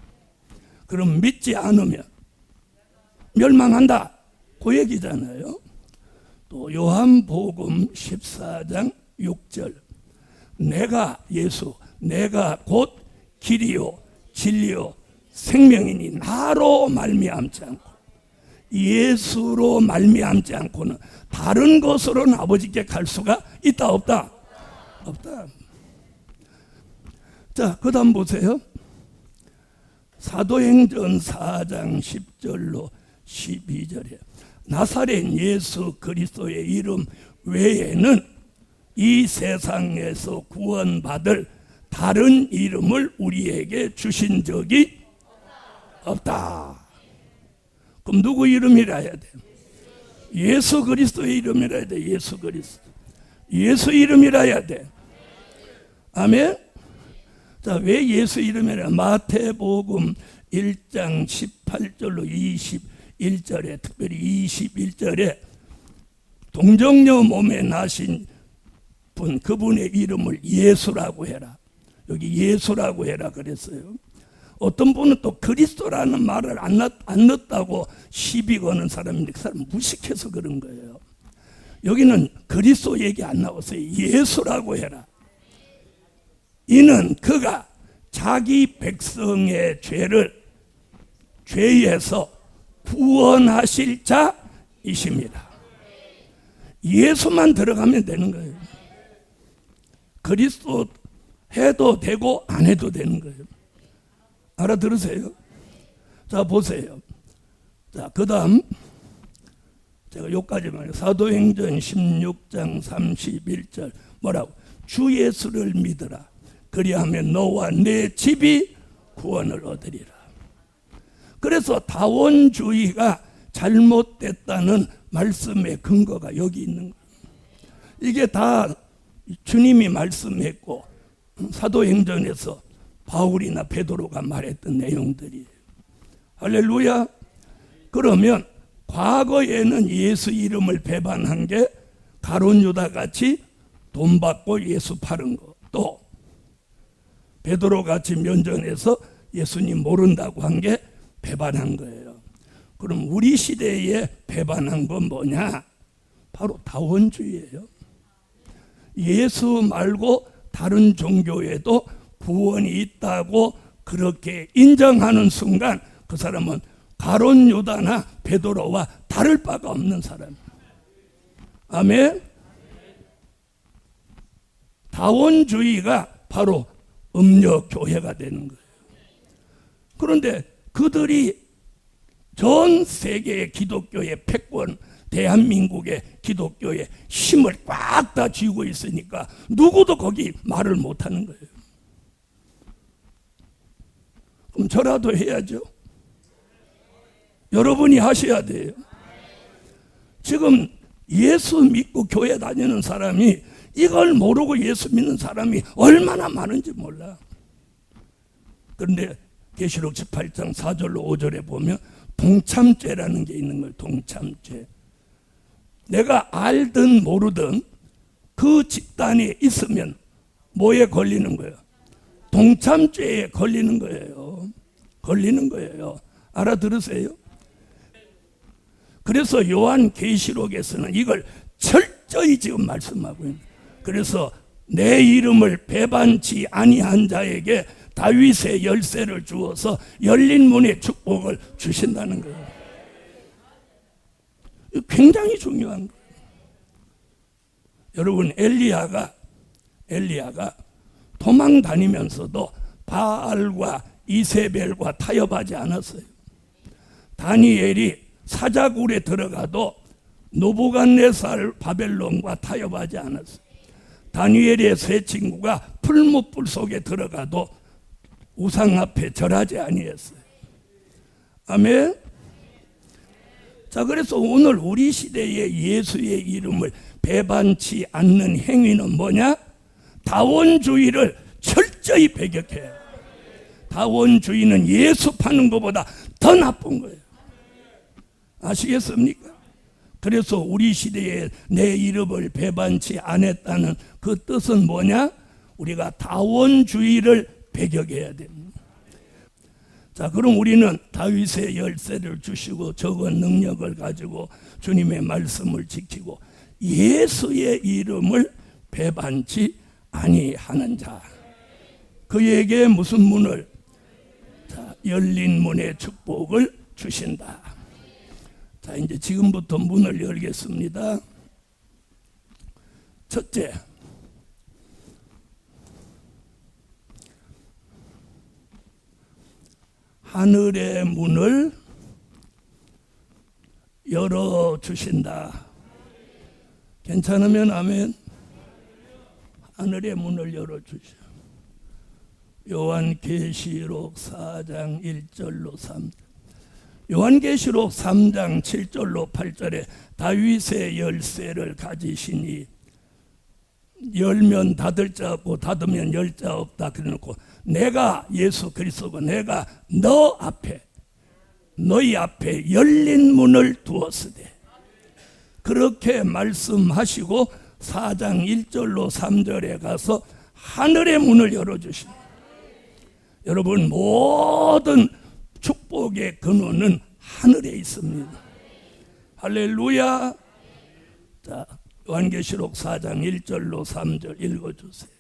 그럼 믿지 않으면 멸망한다, 그 얘기잖아요. 또 요한복음 14장 6절, 내가 곧 길이요 진리요 생명이니 나로 말미암지 않고, 예수로 말미암지 않고는 다른 것으로는 아버지께 갈 수가 있다 없다? 없다. 자, 그 다음 보세요. 사도행전 4장 10절로 12절에 나사렛 예수 그리스도의 이름 외에는 이 세상에서 구원받을 다른 이름을 우리에게 주신 적이 없다. 그럼 누구 이름이라 해야 돼? 예수 그리스도의 이름이라 해야 돼. 예수 그리스도. 예수 이름이라 해야 돼. 아멘. 자, 왜 예수 이름이라? 마태복음 1장 18절로 21절에, 특별히 21절에 동정녀 몸에 나신 분, 그분의 이름을 예수라고 해라. 여기 예수라고 해라 그랬어요. 어떤 분은 또 그리스도라는 말을 안 넣었다고 시비 거는 사람인데 그 사람 무식해서 그런 거예요. 여기는 그리스도 얘기 안 나왔어요. 예수라고 해라. 이는 그가 자기 백성의 죄에서 구원하실 자이십니다. 예수만 들어가면 되는 거예요. 그리스도 해도 되고 안 해도 되는 거예요. 알아들으세요? 자, 보세요. 자, 그 다음 제가 여기까지만 해요. 사도행전 16장 31절 뭐라고? 주 예수를 믿으라. 그리하면 너와 내 집이 구원을 얻으리라. 그래서 다원주의가 잘못됐다는 말씀의 근거가 여기 있는 거예요. 이게 다 주님이 말씀했고 사도행전에서 바울이나 베드로가 말했던 내용들이에요. 할렐루야. 그러면 과거에는 예수 이름을 배반한 게 가룟 유다 같이 돈 받고 예수 파는 거, 또 베드로 같이 면전에서 예수님 모른다고 한 게 배반한 거예요. 그럼 우리 시대에 배반한 건 뭐냐? 바로 다원주의예요. 예수 말고 다른 종교에도 구원이 있다고 그렇게 인정하는 순간 그 사람은 가룟 유다나 베드로와 다를 바가 없는 사람이에요. 아멘. 다원주의가 바로 음력 교회가 되는 거예요. 그런데 그들이 전 세계의 기독교의 패권, 대한민국의 기독교의 힘을 꽉 다 쥐고 있으니까 누구도 거기 말을 못하는 거예요. 그럼 저라도 해야죠. 여러분이 하셔야 돼요. 지금 예수 믿고 교회 다니는 사람이 이걸 모르고 예수 믿는 사람이 얼마나 많은지 몰라. 그런데 계시록 18장 4절로 5절에 보면 동참죄라는 게 있는 거예요. 동참죄. 내가 알든 모르든 그 집단에 있으면 뭐에 걸리는 거예요? 동참죄에 걸리는 거예요. 걸리는 거예요. 알아들으세요? 그래서 요한계시록에서는 이걸 철저히 지금 말씀하고 있는 거예요. 그래서 내 이름을 배반치 아니한 자에게 다윗의 열쇠를 주어서 열린 문의 축복을 주신다는 거예요. 굉장히 중요한 거예요. 여러분, 엘리야가 도망 다니면서도 바알과 이세벨과 타협하지 않았어요. 다니엘이 사자굴에 들어가도 느부갓네살 바벨론과 타협하지 않았어요. 다니엘의 세 친구가 풀무불 속에 들어가도 우상 앞에 절하지 아니했어요. 아멘. 자, 그래서 오늘 우리 시대에 예수의 이름을 배반치 않는 행위는 뭐냐? 다원주의를 철저히 배격해요. 다원주의는 예수 파는 것보다 더 나쁜 거예요. 아시겠습니까? 그래서 우리 시대에 내 이름을 배반치 않았다는 그 뜻은 뭐냐? 우리가 다원주의를 배격해야 됩니다. 자, 그럼 우리는 다윗의 열쇠를 주시고 적은 능력을 가지고 주님의 말씀을 지키고 예수의 이름을 배반치 아니하는 자, 그에게 무슨 문을? 자, 열린 문의 축복을 주신다. 자, 이제 지금부터 문을 열겠습니다. 첫째, 하늘의 문을 열어주신다. 괜찮으면 아멘. 하늘의 문을 열어주셔. 요한계시록 4장 1절로 3절. 요한계시록 3장 7절로 8절에 다윗의 열쇠를 가지시니 열면 닫을 자 없고 닫으면 열 자 없다 그래놓고 내가 예수 그리스도가 내가 너희 앞에 열린 문을 두었으되 그렇게 말씀하시고 4장 1절로 3절에 가서 하늘의 문을 열어주십니다. 여러분, 모든 축복의 근원은 하늘에 있습니다. 할렐루야. 자, 요한계시록 4장 1절로 3절 읽어주세요.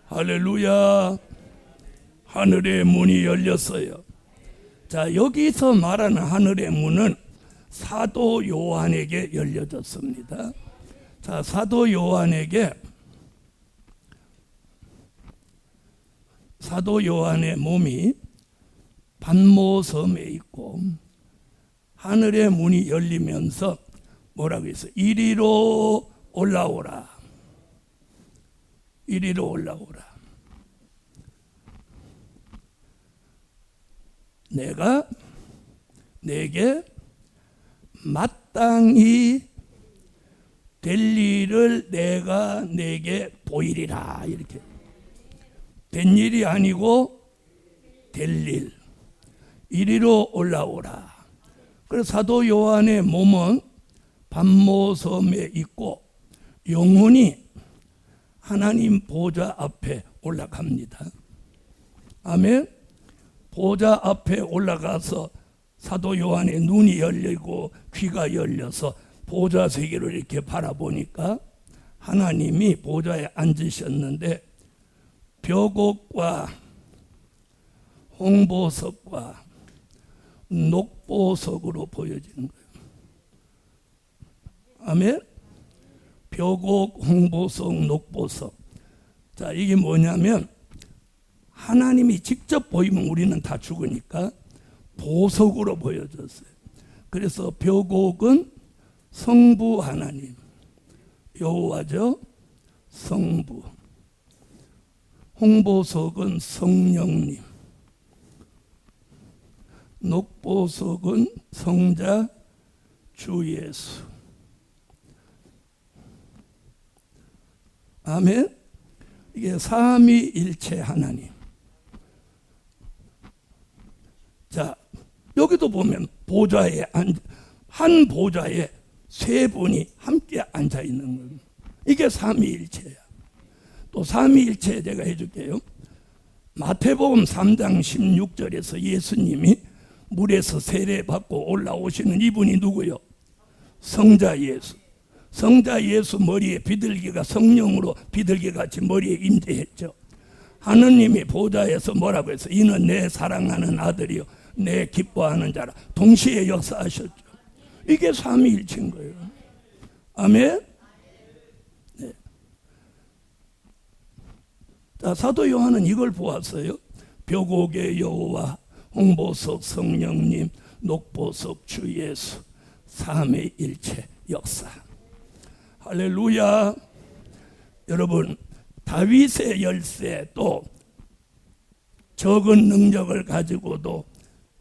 할렐루야. 하늘의 문이 열렸어요. 자, 여기서 말하는 하늘의 문은 사도 요한에게 열려졌습니다. 자, 사도 요한의 몸이 patmos섬에 있고 하늘의 문이 열리면서 뭐라고 했어요? 이리로 올라오라. 이리로 올라오라. 내가 내게 마땅히 될 일을 내가 내게 보이리라. 이렇게 된 일이 아니고 될 일. 이리로 올라오라. 그래서 사도 요한의 몸은 patmos섬에 있고 영혼이 하나님 보좌 앞에 올라갑니다. 아멘. 보좌 앞에 올라가서 사도 요한의 눈이 열리고 귀가 열려서 보좌 세계를 이렇게 바라보니까 하나님이 보좌에 앉으셨는데 벽옥과 홍보석과 녹보석으로 보여지는 거예요. 아멘. 벽옥, 홍보석, 녹보석. 자, 이게 뭐냐면 하나님이 직접 보이면 우리는 다 죽으니까 보석으로 보여졌어요. 그래서 벽옥은 성부 하나님, 여호와죠. 성부. 홍보석은 성령님. 녹보석은 성자 주 예수. 아멘. 이게 삼위일체 하나님. 자, 여기도 보면 보좌에 한 보좌에 세 분이 함께 앉아 있는 겁니다. 이게 삼위일체야. 또 삼위일체 제가 해줄게요. 마태복음 3장 16절에서 예수님이 물에서 세례받고 올라오시는 이분이 누구요? 성자 예수. 성자 예수 머리에 비둘기가 성령으로 비둘기같이 머리에 임재했죠. 하느님이 보좌에서 뭐라고 했어요? 이는 내 사랑하는 아들이요 내 기뻐하는 자라. 동시에 역사하셨죠. 이게 삼위일체인 거예요. 아멘. 네. 자, 사도 요한은 이걸 보았어요. 벽옥의 여호와, 홍보석 성령님, 녹보석 주 예수, 삼위일체 역사. 할렐루야. 여러분, 다윗의 열쇠, 또 적은 능력을 가지고도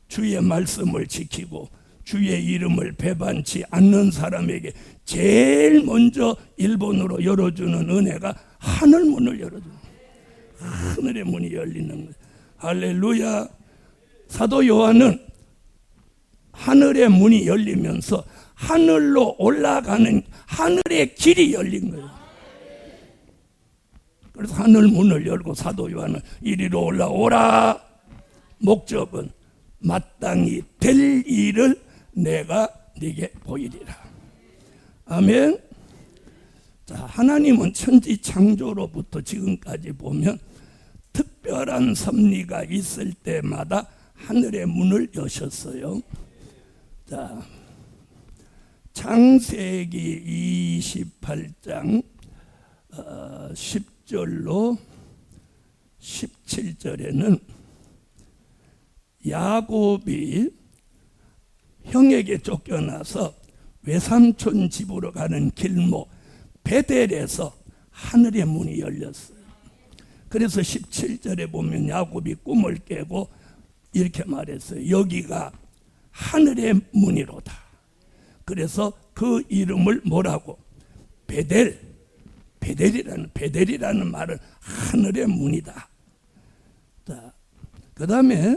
주의 말씀을 지키고 주의 이름을 배반치 않는 사람에게 제일 먼저 일본으로 열어주는 은혜가 하늘 문을 열어주는 거예요. 하늘의 문이 열리는 거예요. 할렐루야. 사도 요한은 하늘의 문이 열리면서 하늘로 올라가는 하늘의 길이 열린 거예요. 그래서 하늘 문을 열고 사도 요한은 이리로 올라오라. 목적은 마땅히 될 일을 내가 네게 보이리라. 아멘. 자, 하나님은 천지 창조로부터 지금까지 보면 특별한 섭리가 있을 때마다 하늘의 문을 여셨어요. 자, 창세기 28장 10절로 17절에는 야곱이 형에게 쫓겨나서 외삼촌 집으로 가는 길목 베델에서 하늘의 문이 열렸어요. 그래서 17절에 보면 야곱이 꿈을 깨고 이렇게 말했어요. 여기가 하늘의 문이로다. 그래서 그 이름을 뭐라고? 베델이라는 말은 하늘의 문이다. 자, 그 다음에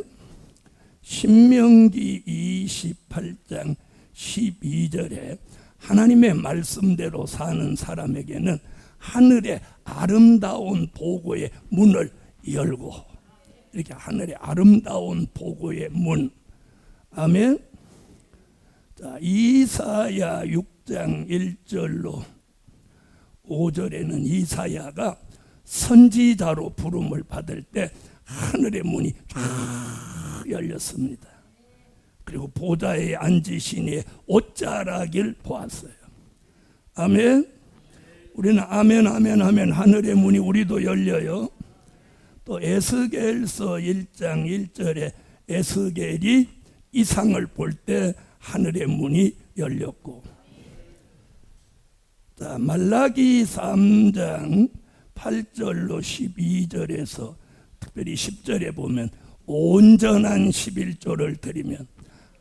신명기 28장 12절에 하나님의 말씀대로 사는 사람에게는 하늘의 아름다운 보고의 문을 열고, 이렇게 하늘의 아름다운 보고의 문. 아멘. 자, 이사야 6장 1절로 5절에는 이사야가 선지자로 부름을 받을 때 하늘의 문이 쫙 열렸습니다. 그리고 보좌에 앉으시니 옷자락을 보았어요. 아멘. 우리는 아멘 아멘 하면 하늘의 문이 우리도 열려요. 또 에스겔서 1장 1절에 에스겔이 이상을 볼 때 하늘의 문이 열렸고, 자, 말라기 3장 8절로 12절에서 특별히 10절에 보면 온전한 11조를 드리면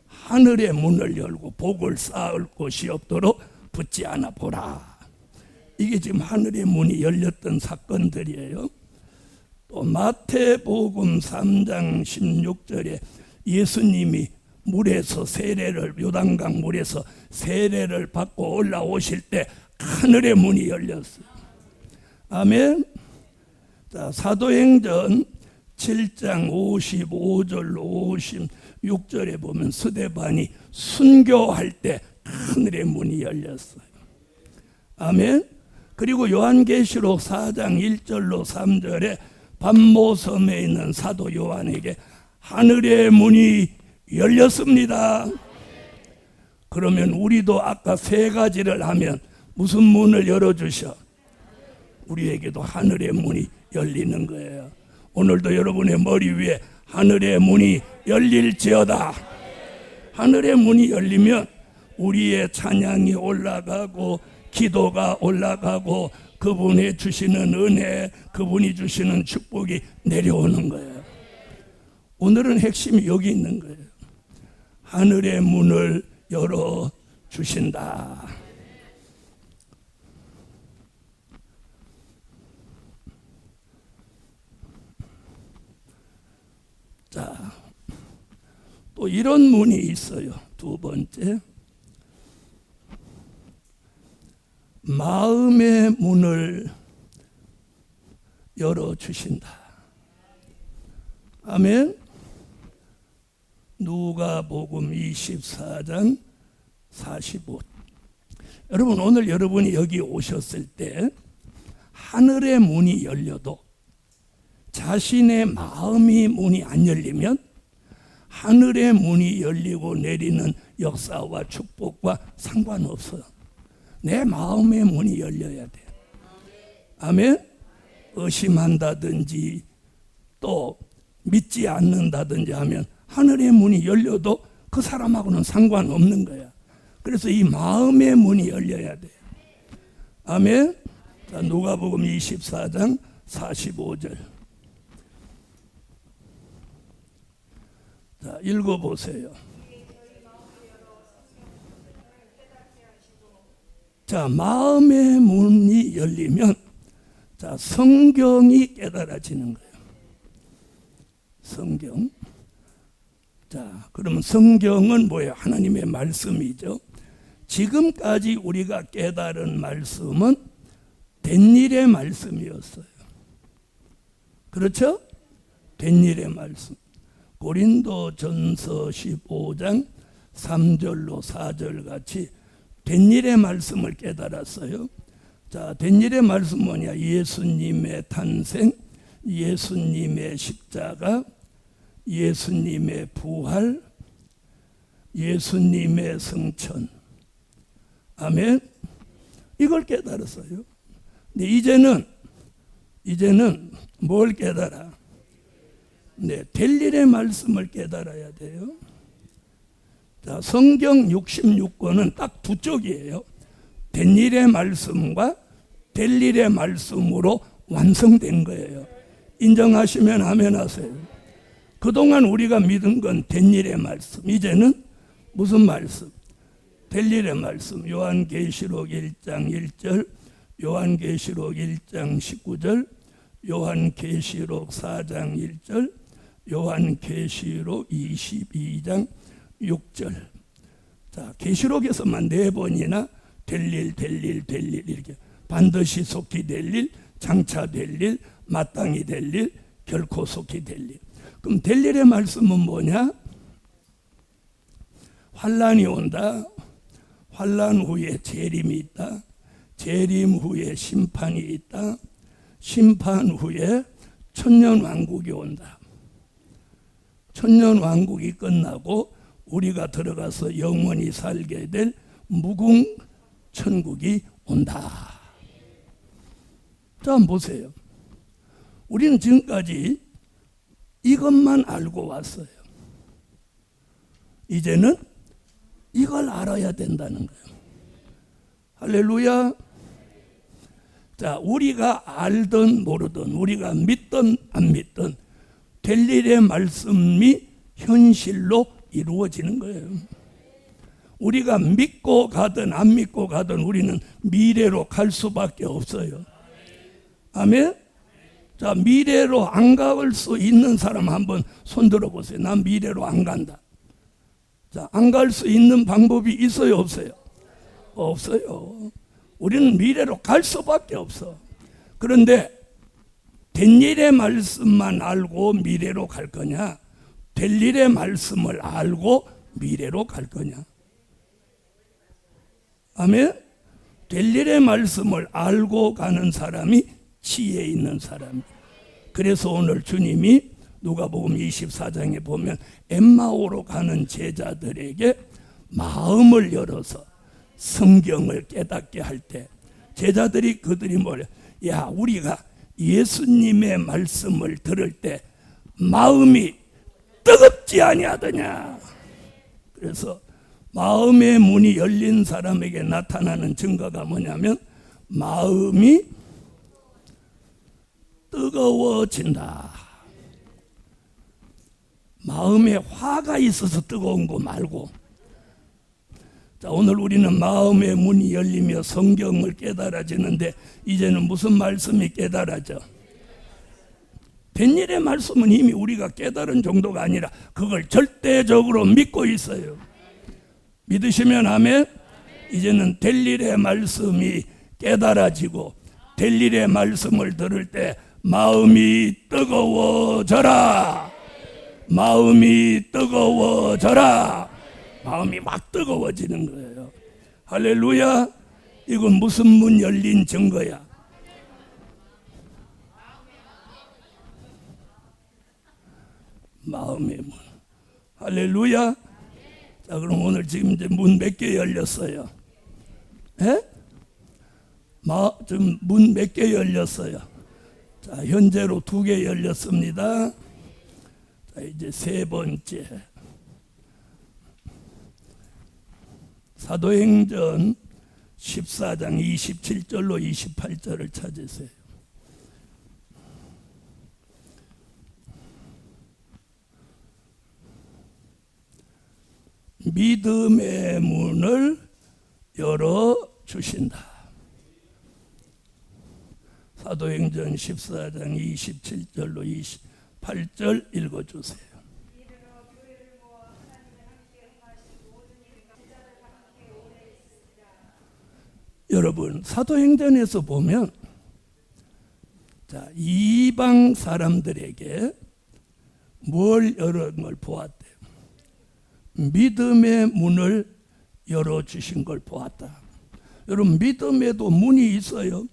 하늘의 문을 열고 복을 쌓을 곳이 없도록 붙지 않아 보라. 이게 지금 하늘의 문이 열렸던 사건들이에요. 또 마태복음 3장 16절에 예수님이 물에서 세례를, 요단강 물에서 세례를 받고 올라오실 때 하늘의 문이 열렸어요. 아멘. 자, 사도행전 7장 55절로 56절에 보면 스데반이 순교할 때 하늘의 문이 열렸어요. 아멘. 그리고 요한계시록 4장 1절로 3절에 반모섬에 있는 사도 요한에게 하늘의 문이 열렸습니다. 그러면 우리도 아까 세 가지를 하면 무슨 문을 열어주셔? 우리에게도 하늘의 문이 열리는 거예요. 오늘도 여러분의 머리 위에 하늘의 문이 열릴지어다. 하늘의 문이 열리면 우리의 찬양이 올라가고 기도가 올라가고 그분이 주시는 은혜, 그분이 주시는 축복이 내려오는 거예요. 오늘은 핵심이 여기 있는 거예요. 하늘의 문을 열어주신다. 자, 또 이런 문이 있어요. 두 번째, 마음의 문을 열어주신다. 아멘. 누가복음 24장 45. 여러분, 오늘 여러분이 여기 오셨을 때 하늘의 문이 열려도 자신의 마음이 문이 안 열리면 하늘의 문이 열리고 내리는 역사와 축복과 상관없어요. 내 마음의 문이 열려야 돼. 아멘. 의심한다든지 또 믿지 않는다든지 하면 하늘의 문이 열려도 그 사람하고는 상관없는 거야. 그래서 이 마음의 문이 열려야 돼. 아멘. 자, 누가복음 24장 45절. 자, 읽어보세요. 자, 마음의 문이 열리면 자, 성경이 깨달아지는 거예요. 성경. 자, 그러면 성경은 뭐예요? 하나님의 말씀이죠. 지금까지 우리가 깨달은 말씀은 된 일의 말씀이었어요. 그렇죠? 된 일의 말씀. 고린도전서 15장 3절로 4절 같이 된 일의 말씀을 깨달았어요. 자, 된 일의 말씀 뭐냐? 예수님의 탄생, 예수님의 십자가, 예수님의 부활, 예수님의 승천. 아멘. 이걸 깨달았어요. 근데 이제는 뭘 깨달아? 네, 될 일의 말씀을 깨달아야 돼요. 자, 성경 66권은 딱 두 쪽이에요. 된 일의 말씀과 될 일의 말씀으로 완성된 거예요. 인정하시면 아멘 하세요. 그동안 우리가 믿은 건 된 일의 말씀. 이제는 무슨 말씀? 될 일의 말씀. 요한계시록 1장 1절, 요한계시록 1장 19절, 요한계시록 4장 1절, 요한계시록 22장 6절. 자, 계시록에서만 4번이나 될 일 이렇게 반드시 속히 될 일, 장차 될 일, 마땅히 될 일, 결코 속히 될 일. 그럼 될 일의 말씀은 뭐냐? 환난이 온다. 환난 후에 재림이 있다. 재림 후에 심판이 있다. 심판 후에 천년왕국이 온다. 천년왕국이 끝나고 우리가 들어가서 영원히 살게 될 무궁천국이 온다. 자, 보세요. 우리는 지금까지 이것만 알고 왔어요. 이제는 이걸 알아야 된다는 거예요. 할렐루야. 자, 우리가 알든 모르든, 우리가 믿든 안 믿든 될 일의 말씀이 현실로 이루어지는 거예요. 우리가 믿고 가든 안 믿고 가든 우리는 미래로 갈 수밖에 없어요. 아멘. 자, 미래로 안 갈 수 있는 사람 한번 손 들어보세요. 난 미래로 안 간다. 자, 안 갈 수 있는 방법이 있어요, 없어요? 없어요. 우리는 미래로 갈 수밖에 없어. 그런데 된 일의 말씀만 알고 미래로 갈 거냐? 될 일의 말씀을 알고 미래로 갈 거냐? 아멘? 될 일의 말씀을 알고 가는 사람이 지혜 있는 사람. 그래서 오늘 주님이 누가복음 24장에 보면 엠마오로 가는 제자들에게 마음을 열어서 성경을 깨닫게 할 때 제자들이 그들이 뭐래? 야, 우리가 예수님의 말씀을 들을 때 마음이 뜨겁지 아니하더냐. 그래서 마음의 문이 열린 사람에게 나타나는 증거가 뭐냐면 마음이 뜨거워진다. 마음에 화가 있어서 뜨거운 거 말고. 자, 오늘 우리는 마음의 문이 열리며 성경을 깨달아지는데 이제는 무슨 말씀이 깨달아져? 된 일의 말씀은 이미 우리가 깨달은 정도가 아니라 그걸 절대적으로 믿고 있어요. 믿으시면 아멘. 이제는 될 일의 말씀이 깨달아지고 될 일의 말씀을 들을 때 마음이 뜨거워져라. 마음이 뜨거워져라. 마음이 막 뜨거워지는 거예요. 할렐루야. 이건 무슨 문 열린 증거야? 마음의 문. 할렐루야. 자, 그럼 오늘 지금 이제 문 몇 개 열렸어요? 예? 지금 문 몇 개 열렸어요? 자, 현재로 2개 열렸습니다. 자, 이제 3번째. 사도행전 14장 27절로 28절을 찾으세요. 믿음의 문을 열어주신다. 사도행전 14장 27절로 28절 읽어주세요. 여러분, 사도행전에서 보면 자, 이방 사람들에게 뭘 열은 걸 보았대요. 믿음의 문을 열어주신 걸 보았다. 여러분, 믿음에도 문이 있어요.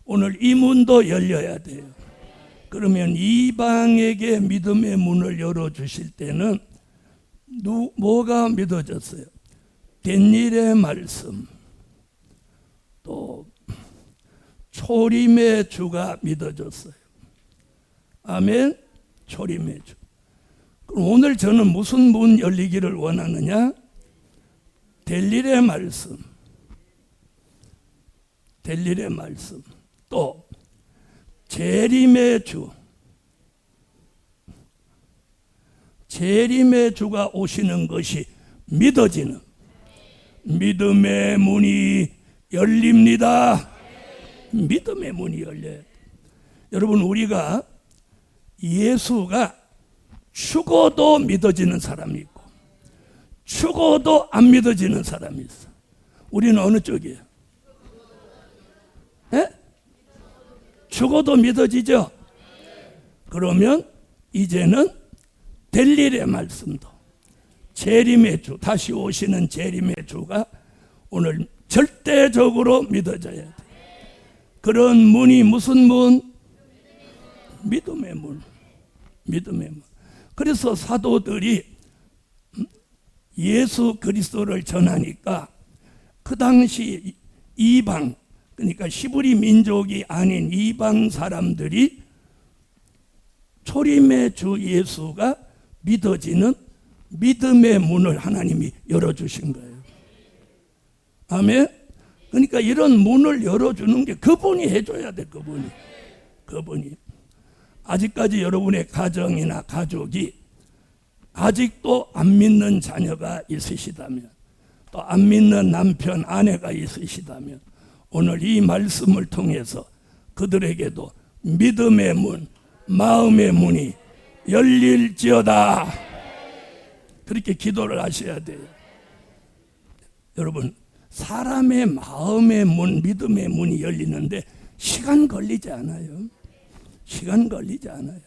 오늘 이 문도 열려야 돼요. 그러면 이방에게 믿음의 문을 열어주실 때는 뭐가 믿어졌어요? 된 일의 말씀, 또 초림의 주가 믿어졌어요. 아멘. 초림의 주. 그럼 오늘 저는 무슨 문 열리기를 원하느냐? 될 일의 말씀, 될 일의 말씀, 또 재림의 주, 재림의 주가 오시는 것이 믿어지는 믿음의 문이 열립니다. 믿음의 문이 열려요. 여러분, 우리가 예수가 죽어도 믿어지는 사람이 있고 죽어도 안 믿어지는 사람이 있어. 우리는 어느 쪽이에요? 에? 죽어도 믿어지죠? 그러면 이제는 될 일의 말씀도 재림의 주, 다시 오시는 재림의 주가 오늘 절대적으로 믿어져야 돼. 그런 문이 무슨 문? 믿음의 문. 믿음의 문. 그래서 사도들이 예수 그리스도를 전하니까 그 당시 이방, 그러니까 히브리 민족이 아닌 이방 사람들이 초림의 주 예수가 믿어지는 믿음의 문을 하나님이 열어주신 거예요. 아멘. 그러니까 이런 문을 열어주는 게 그분이 해줘야 돼. 그분이. 아직까지 여러분의 가정이나 가족이 아직도 안 믿는 자녀가 있으시다면, 또 안 믿는 남편, 아내가 있으시다면 오늘 이 말씀을 통해서 그들에게도 믿음의 문, 마음의 문이 열릴지어다. 그렇게 기도를 하셔야 돼요. 여러분, 사람의 마음의 문, 믿음의 문이 열리는데 시간 걸리지 않아요. 시간 걸리지 않아요.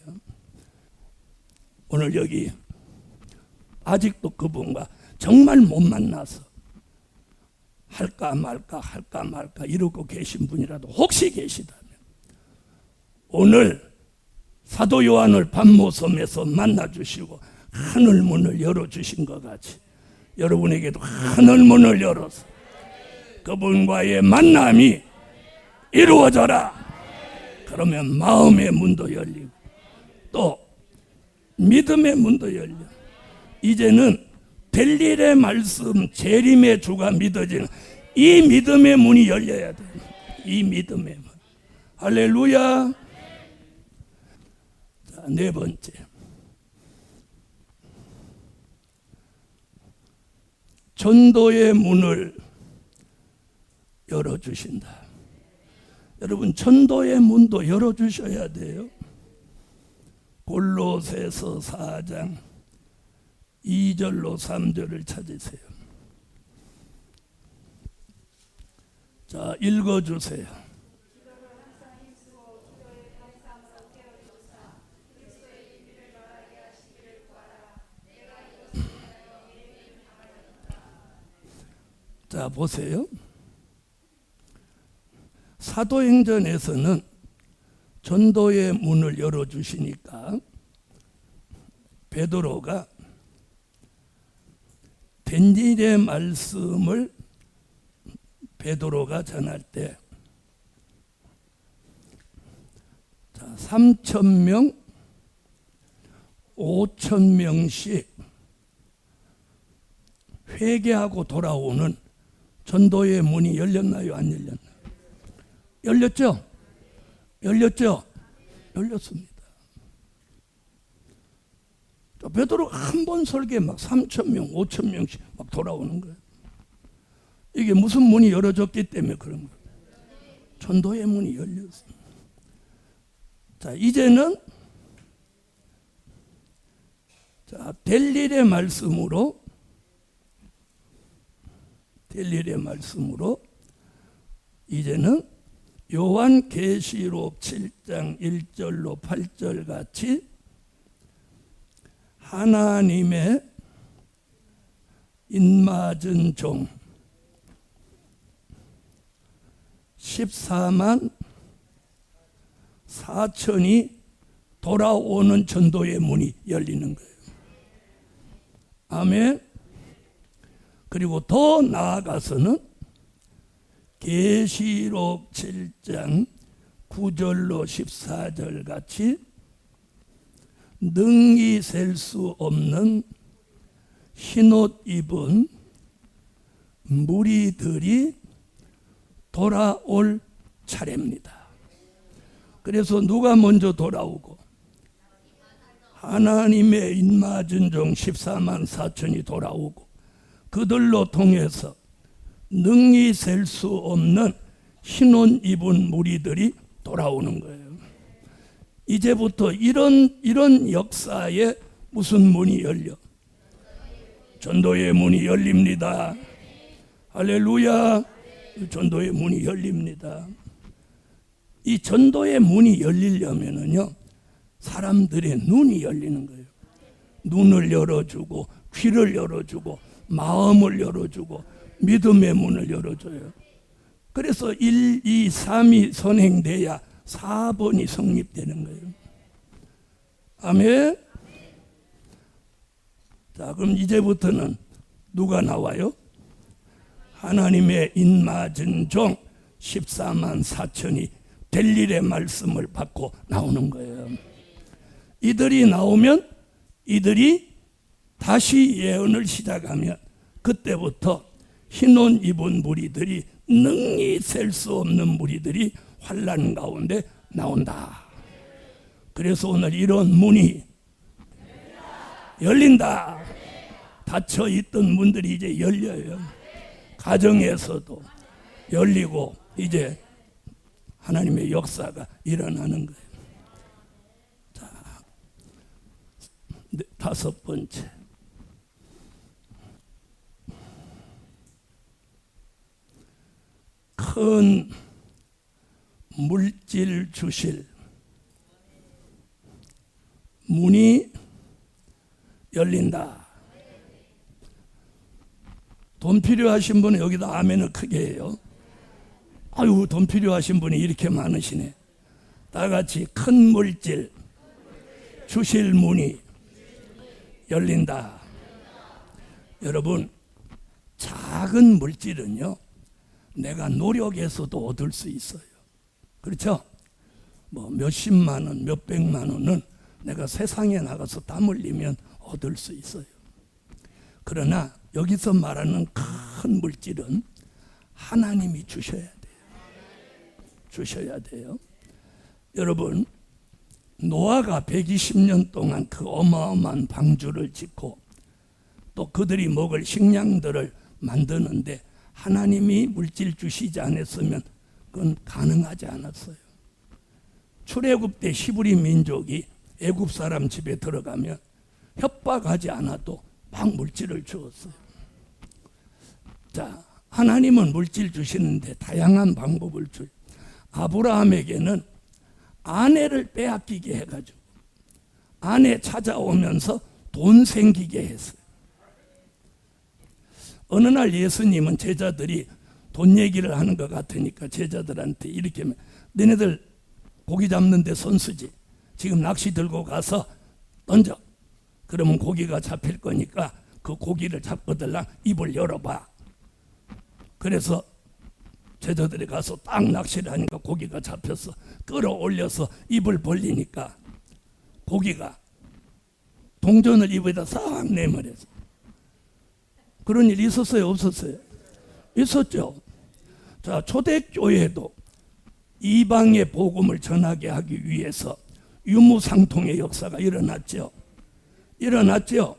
오늘 여기 아직도 그분과 정말 못 만나서 할까 말까 이러고 계신 분이라도 혹시 계시다면 오늘 사도 요한을 밤모섬에서 만나주시고 하늘 문을 열어주신 것 같이 여러분에게도 하늘 문을 열어서 그분과의 만남이 이루어져라. 그러면 마음의 문도 열리고 또 믿음의 문도 열려. 이제는 될 일의 말씀, 재림의 주가 믿어지는 이 믿음의 문이 열려야 돼. 이 믿음의 문. 할렐루야. 자, 4번째. 전도의 문을 열어주신다. 여러분, 전도의 문도 열어주셔야 돼요. 골로새서 4장 2절로 3절을 찾으세요. 자, 읽어주세요. 자, 보세요. 사도행전에서는 전도의 문을 열어주시니까 베드로가 된 일의 말씀을 베드로가 전할 때 3,000명, 5,000명씩 회개하고 돌아오는 전도의 문이 열렸나요? 안 열렸나요? 열렸죠? 열렸죠? 열렸습니다. 베드로가 한 번 설교에 막 3,000명, 5,000명씩 막 돌아오는 거예요. 이게 무슨 문이 열어졌기 때문에 그런 거예요. 전도의 문이 열렸습니다. 자, 이제는 될 일의 말씀으로 이제는 요한계시록 7장 1절로 8절 같이 하나님의 인맞은 종 14만 4천이 돌아오는 전도의 문이 열리는 거예요. 아멘. 그리고 더 나아가서는 계시록 7장 9절로 14절 같이 능히 셀 수 없는 흰옷 입은 무리들이 돌아올 차례입니다. 그래서 누가 먼저 돌아오고 하나님의 인맞은 종 14만 4천이 돌아오고 그들로 통해서 능히 셀 수 없는 흰옷 입은 무리들이 돌아오는 거예요. 이제부터 이런 역사에 무슨 문이 열려? 전도의 문이 열립니다. 할렐루야. 전도의 문이 열립니다. 이 전도의 문이 열리려면은요, 사람들의 눈이 열리는 거예요. 눈을 열어주고, 귀를 열어주고, 마음을 열어주고, 믿음의 문을 열어줘요. 그래서 1, 2, 3이 선행돼야 4번이 성립되는 거예요. 아멘. 자, 그럼 이제부터는 누가 나와요? 하나님의 인맞은 종 14만 4천이 될 일의 말씀을 받고 나오는 거예요. 이들이 나오면 이들이 다시 예언을 시작하면 그때부터 흰옷 입은 무리들이 능히 셀 수 없는 무리들이 환난 가운데 나온다. 그래서 오늘 이런 문이 열린다. 닫혀 있던 문들이 이제 열려요. 가정에서도 열리고 이제 하나님의 역사가 일어나는 거예요. 자, 다섯 번째. 큰 물질 주실 문이 열린다. 돈 필요하신 분은 여기다 아멘을 크게 해요. 아유, 돈 필요하신 분이 이렇게 많으시네. 다 같이 큰 물질 주실 문이 열린다. 여러분, 작은 물질은요, 내가 노력해서도 얻을 수 있어요. 그렇죠? 뭐 몇십만 원, 몇백만 원은 내가 세상에 나가서 땀 흘리면 얻을 수 있어요. 그러나 여기서 말하는 큰 물질은 하나님이 주셔야 돼요. 주셔야 돼요. 여러분, 노아가 120년 동안 그 어마어마한 방주를 짓고 또 그들이 먹을 식량들을 만드는데 하나님이 물질 주시지 않았으면 그건 가능하지 않았어요. 출애굽 때 히브리 민족이 애굽 사람 집에 들어가면 협박하지 않아도 막 물질을 주었어요. 자, 하나님은 물질 주시는데 다양한 방법을 줘요. 아브라함에게는 아내를 빼앗기게 해가지고 아내 찾아오면서 돈 생기게 했어요. 어느 날 예수님은 제자들이 돈 얘기를 하는 것 같으니까 제자들한테 이렇게 하면, 너네들 고기 잡는데 손쓰지, 지금 낚시 들고 가서 던져. 그러면 고기가 잡힐 거니까 그 고기를 잡거들랑 입을 열어봐. 그래서 제자들이 가서 딱 낚시를 하니까 고기가 잡혔어. 끌어올려서 입을 벌리니까 고기가 동전을 입에다 싹 내버렸어. 그런 일이 있었어요, 없었어요? 있었죠. 자, 초대교회도 이방의 복음을 전하게 하기 위해서 유무상통의 역사가 일어났죠. 일어났죠.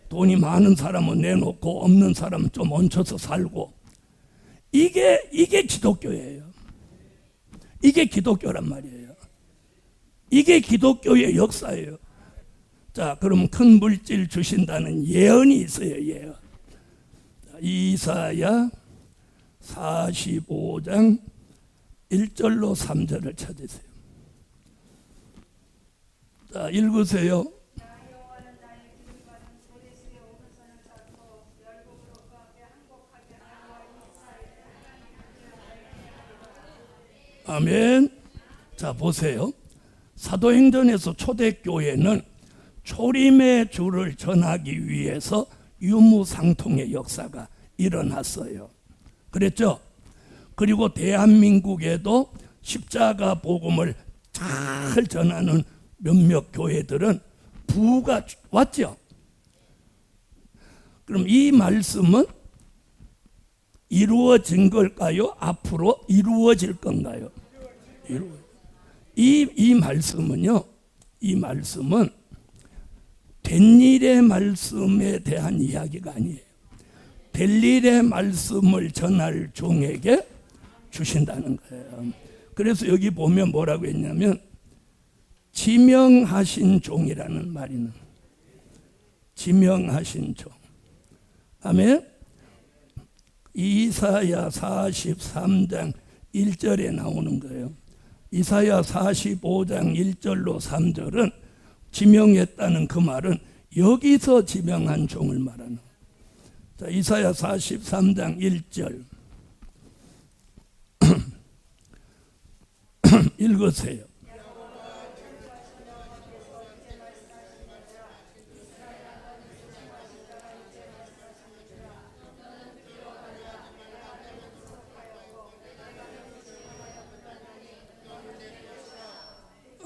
돈이 많은 사람은 내놓고 없는 사람은 좀 얹혀서 살고, 이게 기독교예요. 이게 기독교란 말이에요. 이게 기독교의 역사예요. 자, 그럼 큰 물질 주신다는 예언이 있어요. 예언. 자, 이사야 45장 1절로 3절을 찾으세요. 자, 읽으세요. 아멘. 자, 보세요. 사도행전에서 초대교회는 초림의 주를 전하기 위해서 유무상통의 역사가 일어났어요. 그랬죠? 그리고 대한민국에도 십자가 복음을 잘 전하는 몇몇 교회들은 부가 왔죠. 그럼 이 말씀은 이루어진 걸까요? 앞으로 이루어질 건가요? 이 말씀은요, 이 말씀은 된 일의 말씀에 대한 이야기가 아니에요. 될 일의 말씀을 전할 종에게 주신다는 거예요. 그래서 여기 보면 뭐라고 했냐면 지명하신 종이라는 말이는, 지명하신 종. 아멘. 이사야 43장 1절에 나오는 거예요. 이사야 45장 1절로 3절은 지명했다는 그 말은 여기서 지명한 종을 말하는 거예요. 자, 이사야 43장 1절 읽으세요.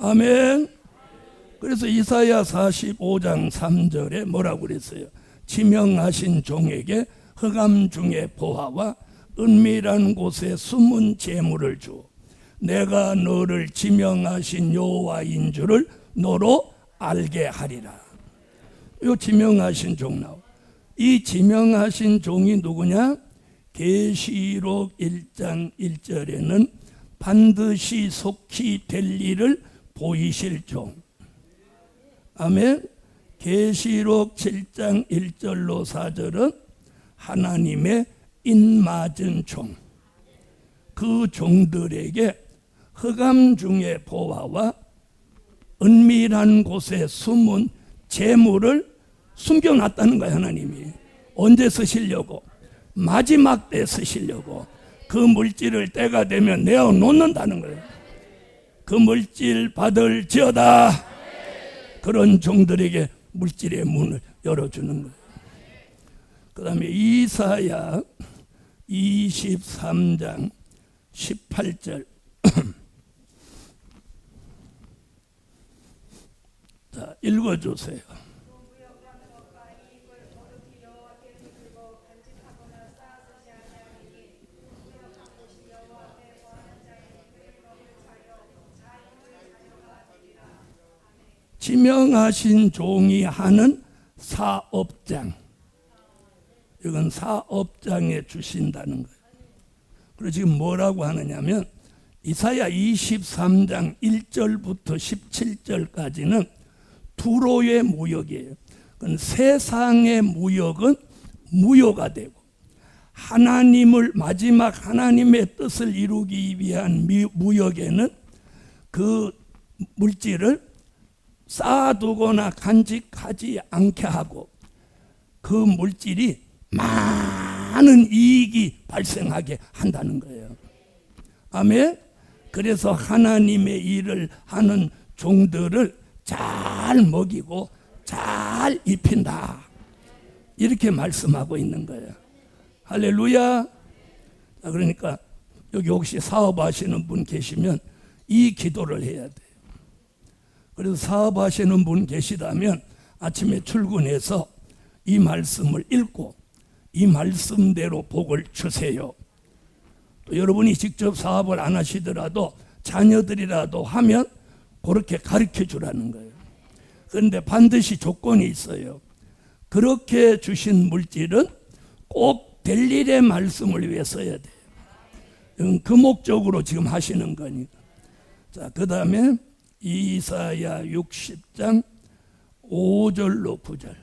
아멘. 그래서 이사야 45장 3절에 뭐라고 그랬어요? 지명하신 종에게 흑암 중에 보화와 은밀한 곳에 숨은 재물을 주어 내가 너를 지명하신 여호와인 줄을 너로 알게 하리라. 이 지명하신 종 나와. 이 지명하신 종이 누구냐? 계시록 1장 1절에는 반드시 속히 될 일을 보이실 종. 아멘. 계시록 7장 1절로 4절은 하나님의 인맞은 종. 그 종들에게 흑암 중에 보화와 은밀한 곳에 숨은 재물을 숨겨놨다는 거예요. 하나님이 언제 쓰시려고? 마지막 때 쓰시려고. 그 물질을 때가 되면 내어 놓는다는 거예요. 그 물질 받을지어다. 그런 종들에게 물질의 문을 열어주는 거예요. 그 다음에 이사야 23장 18절 자, 읽어주세요. 지명하신 종이 하는 사업장, 이건 사업장에 주신다는 거예요. 그리고 지금 뭐라고 하느냐면 이사야 23장 1절부터 17절까지는 두로의 무역이에요. 세상의 무역은 무효가 되고 하나님을 마지막 하나님의 뜻을 이루기 위한 무역에는 그 물질을 쌓아두거나 간직하지 않게 하고 그 물질이 많은 이익이 발생하게 한다는 거예요. 아멘. 그래서 하나님의 일을 하는 종들을 잘 먹이고 잘 입힌다. 이렇게 말씀하고 있는 거예요. 할렐루야. 자, 그러니까 여기 혹시 사업하시는 분 계시면 이 기도를 해야 돼요. 그래서 사업하시는 분 계시다면 아침에 출근해서 이 말씀을 읽고 이 말씀대로 복을 주세요. 또 여러분이 직접 사업을 안 하시더라도 자녀들이라도 하면 그렇게 가르쳐 주라는 거예요. 그런데 반드시 조건이 있어요. 그렇게 주신 물질은 꼭 될 일의 말씀을 위해 써야 돼요. 그 목적으로 지금 하시는 거니까. 자, 그 다음에 이사야 60장 5절로 9절.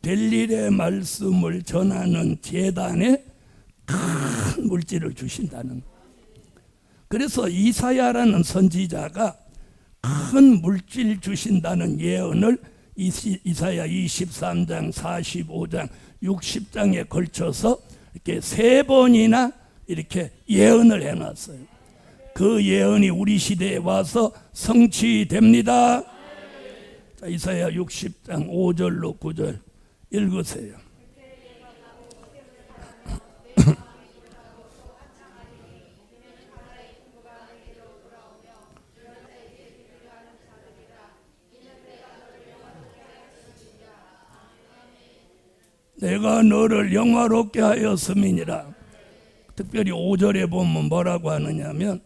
될 일의 말씀을 전하는 제단에 큰 물질을 주신다는 거예요. 그래서 이사야라는 선지자가 큰 물질 주신다는 예언을 이사야 23장, 45장, 60장에 걸쳐서 이렇게 3번이나 이렇게 예언을 해놨어요. 그 예언이 우리 시대에 와서 성취됩니다. 자, 이사야 60장 5절로 9절 읽으세요. 내가 너를 영화롭게 하였음이니라. 특별히 5절에 보면 뭐라고 하느냐면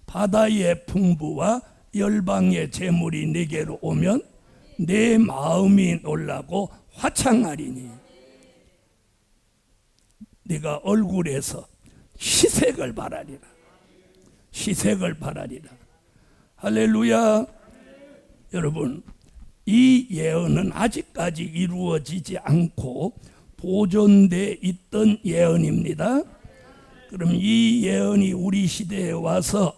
바다의 풍부와 열방의 재물이 네게로 오면 내 마음이 놀라고 화창하리니 네가 얼굴에서 희색을 바라리라. 희색을 바라리라. 할렐루야. 여러분, 이 예언은 아직까지 이루어지지 않고 보존되어 있던 예언입니다. 그럼 이 예언이 우리 시대에 와서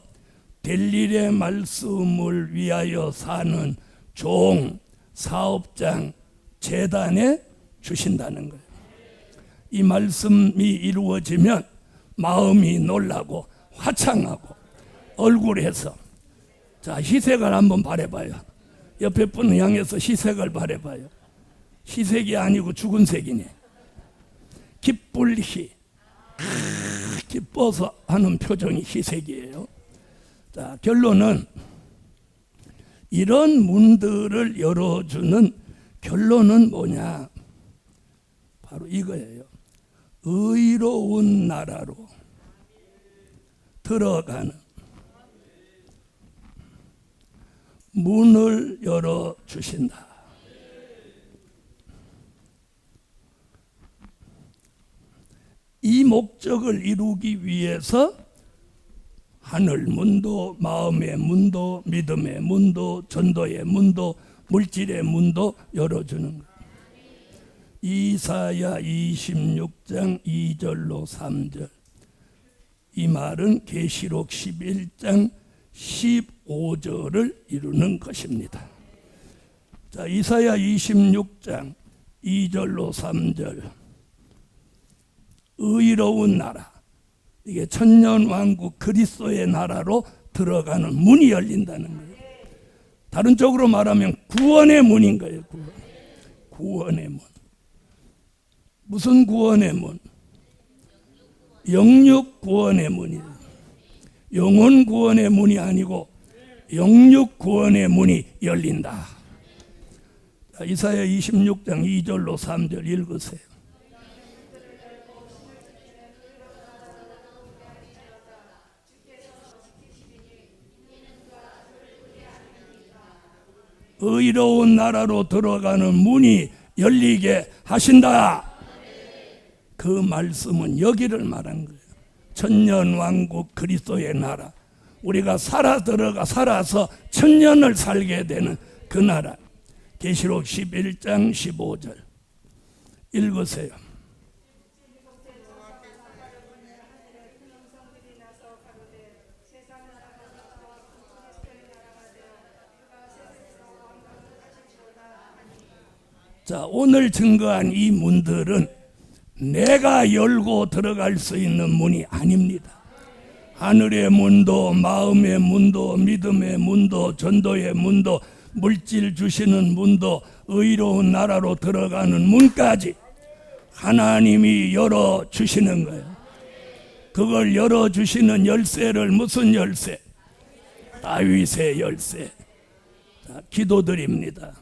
될 일의 말씀을 위하여 사는 종, 사업장, 재단에 주신다는 거예요. 이 말씀이 이루어지면 마음이 놀라고 화창하고 얼굴에서, 자, 희색을 한번 바라봐요. 옆에 분을 향해서 희색을 바라봐요. 희색이 아니고 죽은 색이네. 기쁠 희, 기뻐서 하는 표정이 희색이에요. 자, 결론은 이런 문들을 열어주는 결론은 뭐냐? 바로 이거예요. 의로운 나라로 들어가는 문을 열어주신다. 이 목적을 이루기 위해서 하늘 문도, 마음의 문도, 믿음의 문도, 전도의 문도, 물질의 문도 열어주는 거예요. 이사야 26장 2절로 3절. 이 말은 계시록 11장 15절을 이루는 것입니다. 자, 이사야 26장 2절로 3절. 의로운 나라, 이게 천년왕국 그리스도의 나라로 들어가는 문이 열린다는 거예요. 다른 쪽으로 말하면 구원의 문인 거예요. 구원의 문. 무슨 구원의 문? 영육 구원의 문이에요. 영혼 구원의 문이 아니고 영육 구원의 문이 열린다. 이사야 26장 2절로 3절 읽으세요. 의로운 나라로 들어가는 문이 열리게 하신다. 그 말씀은 여기를 말한 거예요. 천년왕국 그리스도의 나라, 우리가 살아서 천년을 살게 되는 그 나라. 계시록 11장 15절 읽으세요. 자, 오늘 증거한 이 문들은 내가 열고 들어갈 수 있는 문이 아닙니다. 하늘의 문도, 마음의 문도, 믿음의 문도, 전도의 문도, 물질 주시는 문도 의로운 나라로 들어가는 문까지 하나님이 열어주시는 거예요. 그걸 열어주시는 열쇠를 무슨 열쇠? 다윗의 열쇠. 자, 기도드립니다.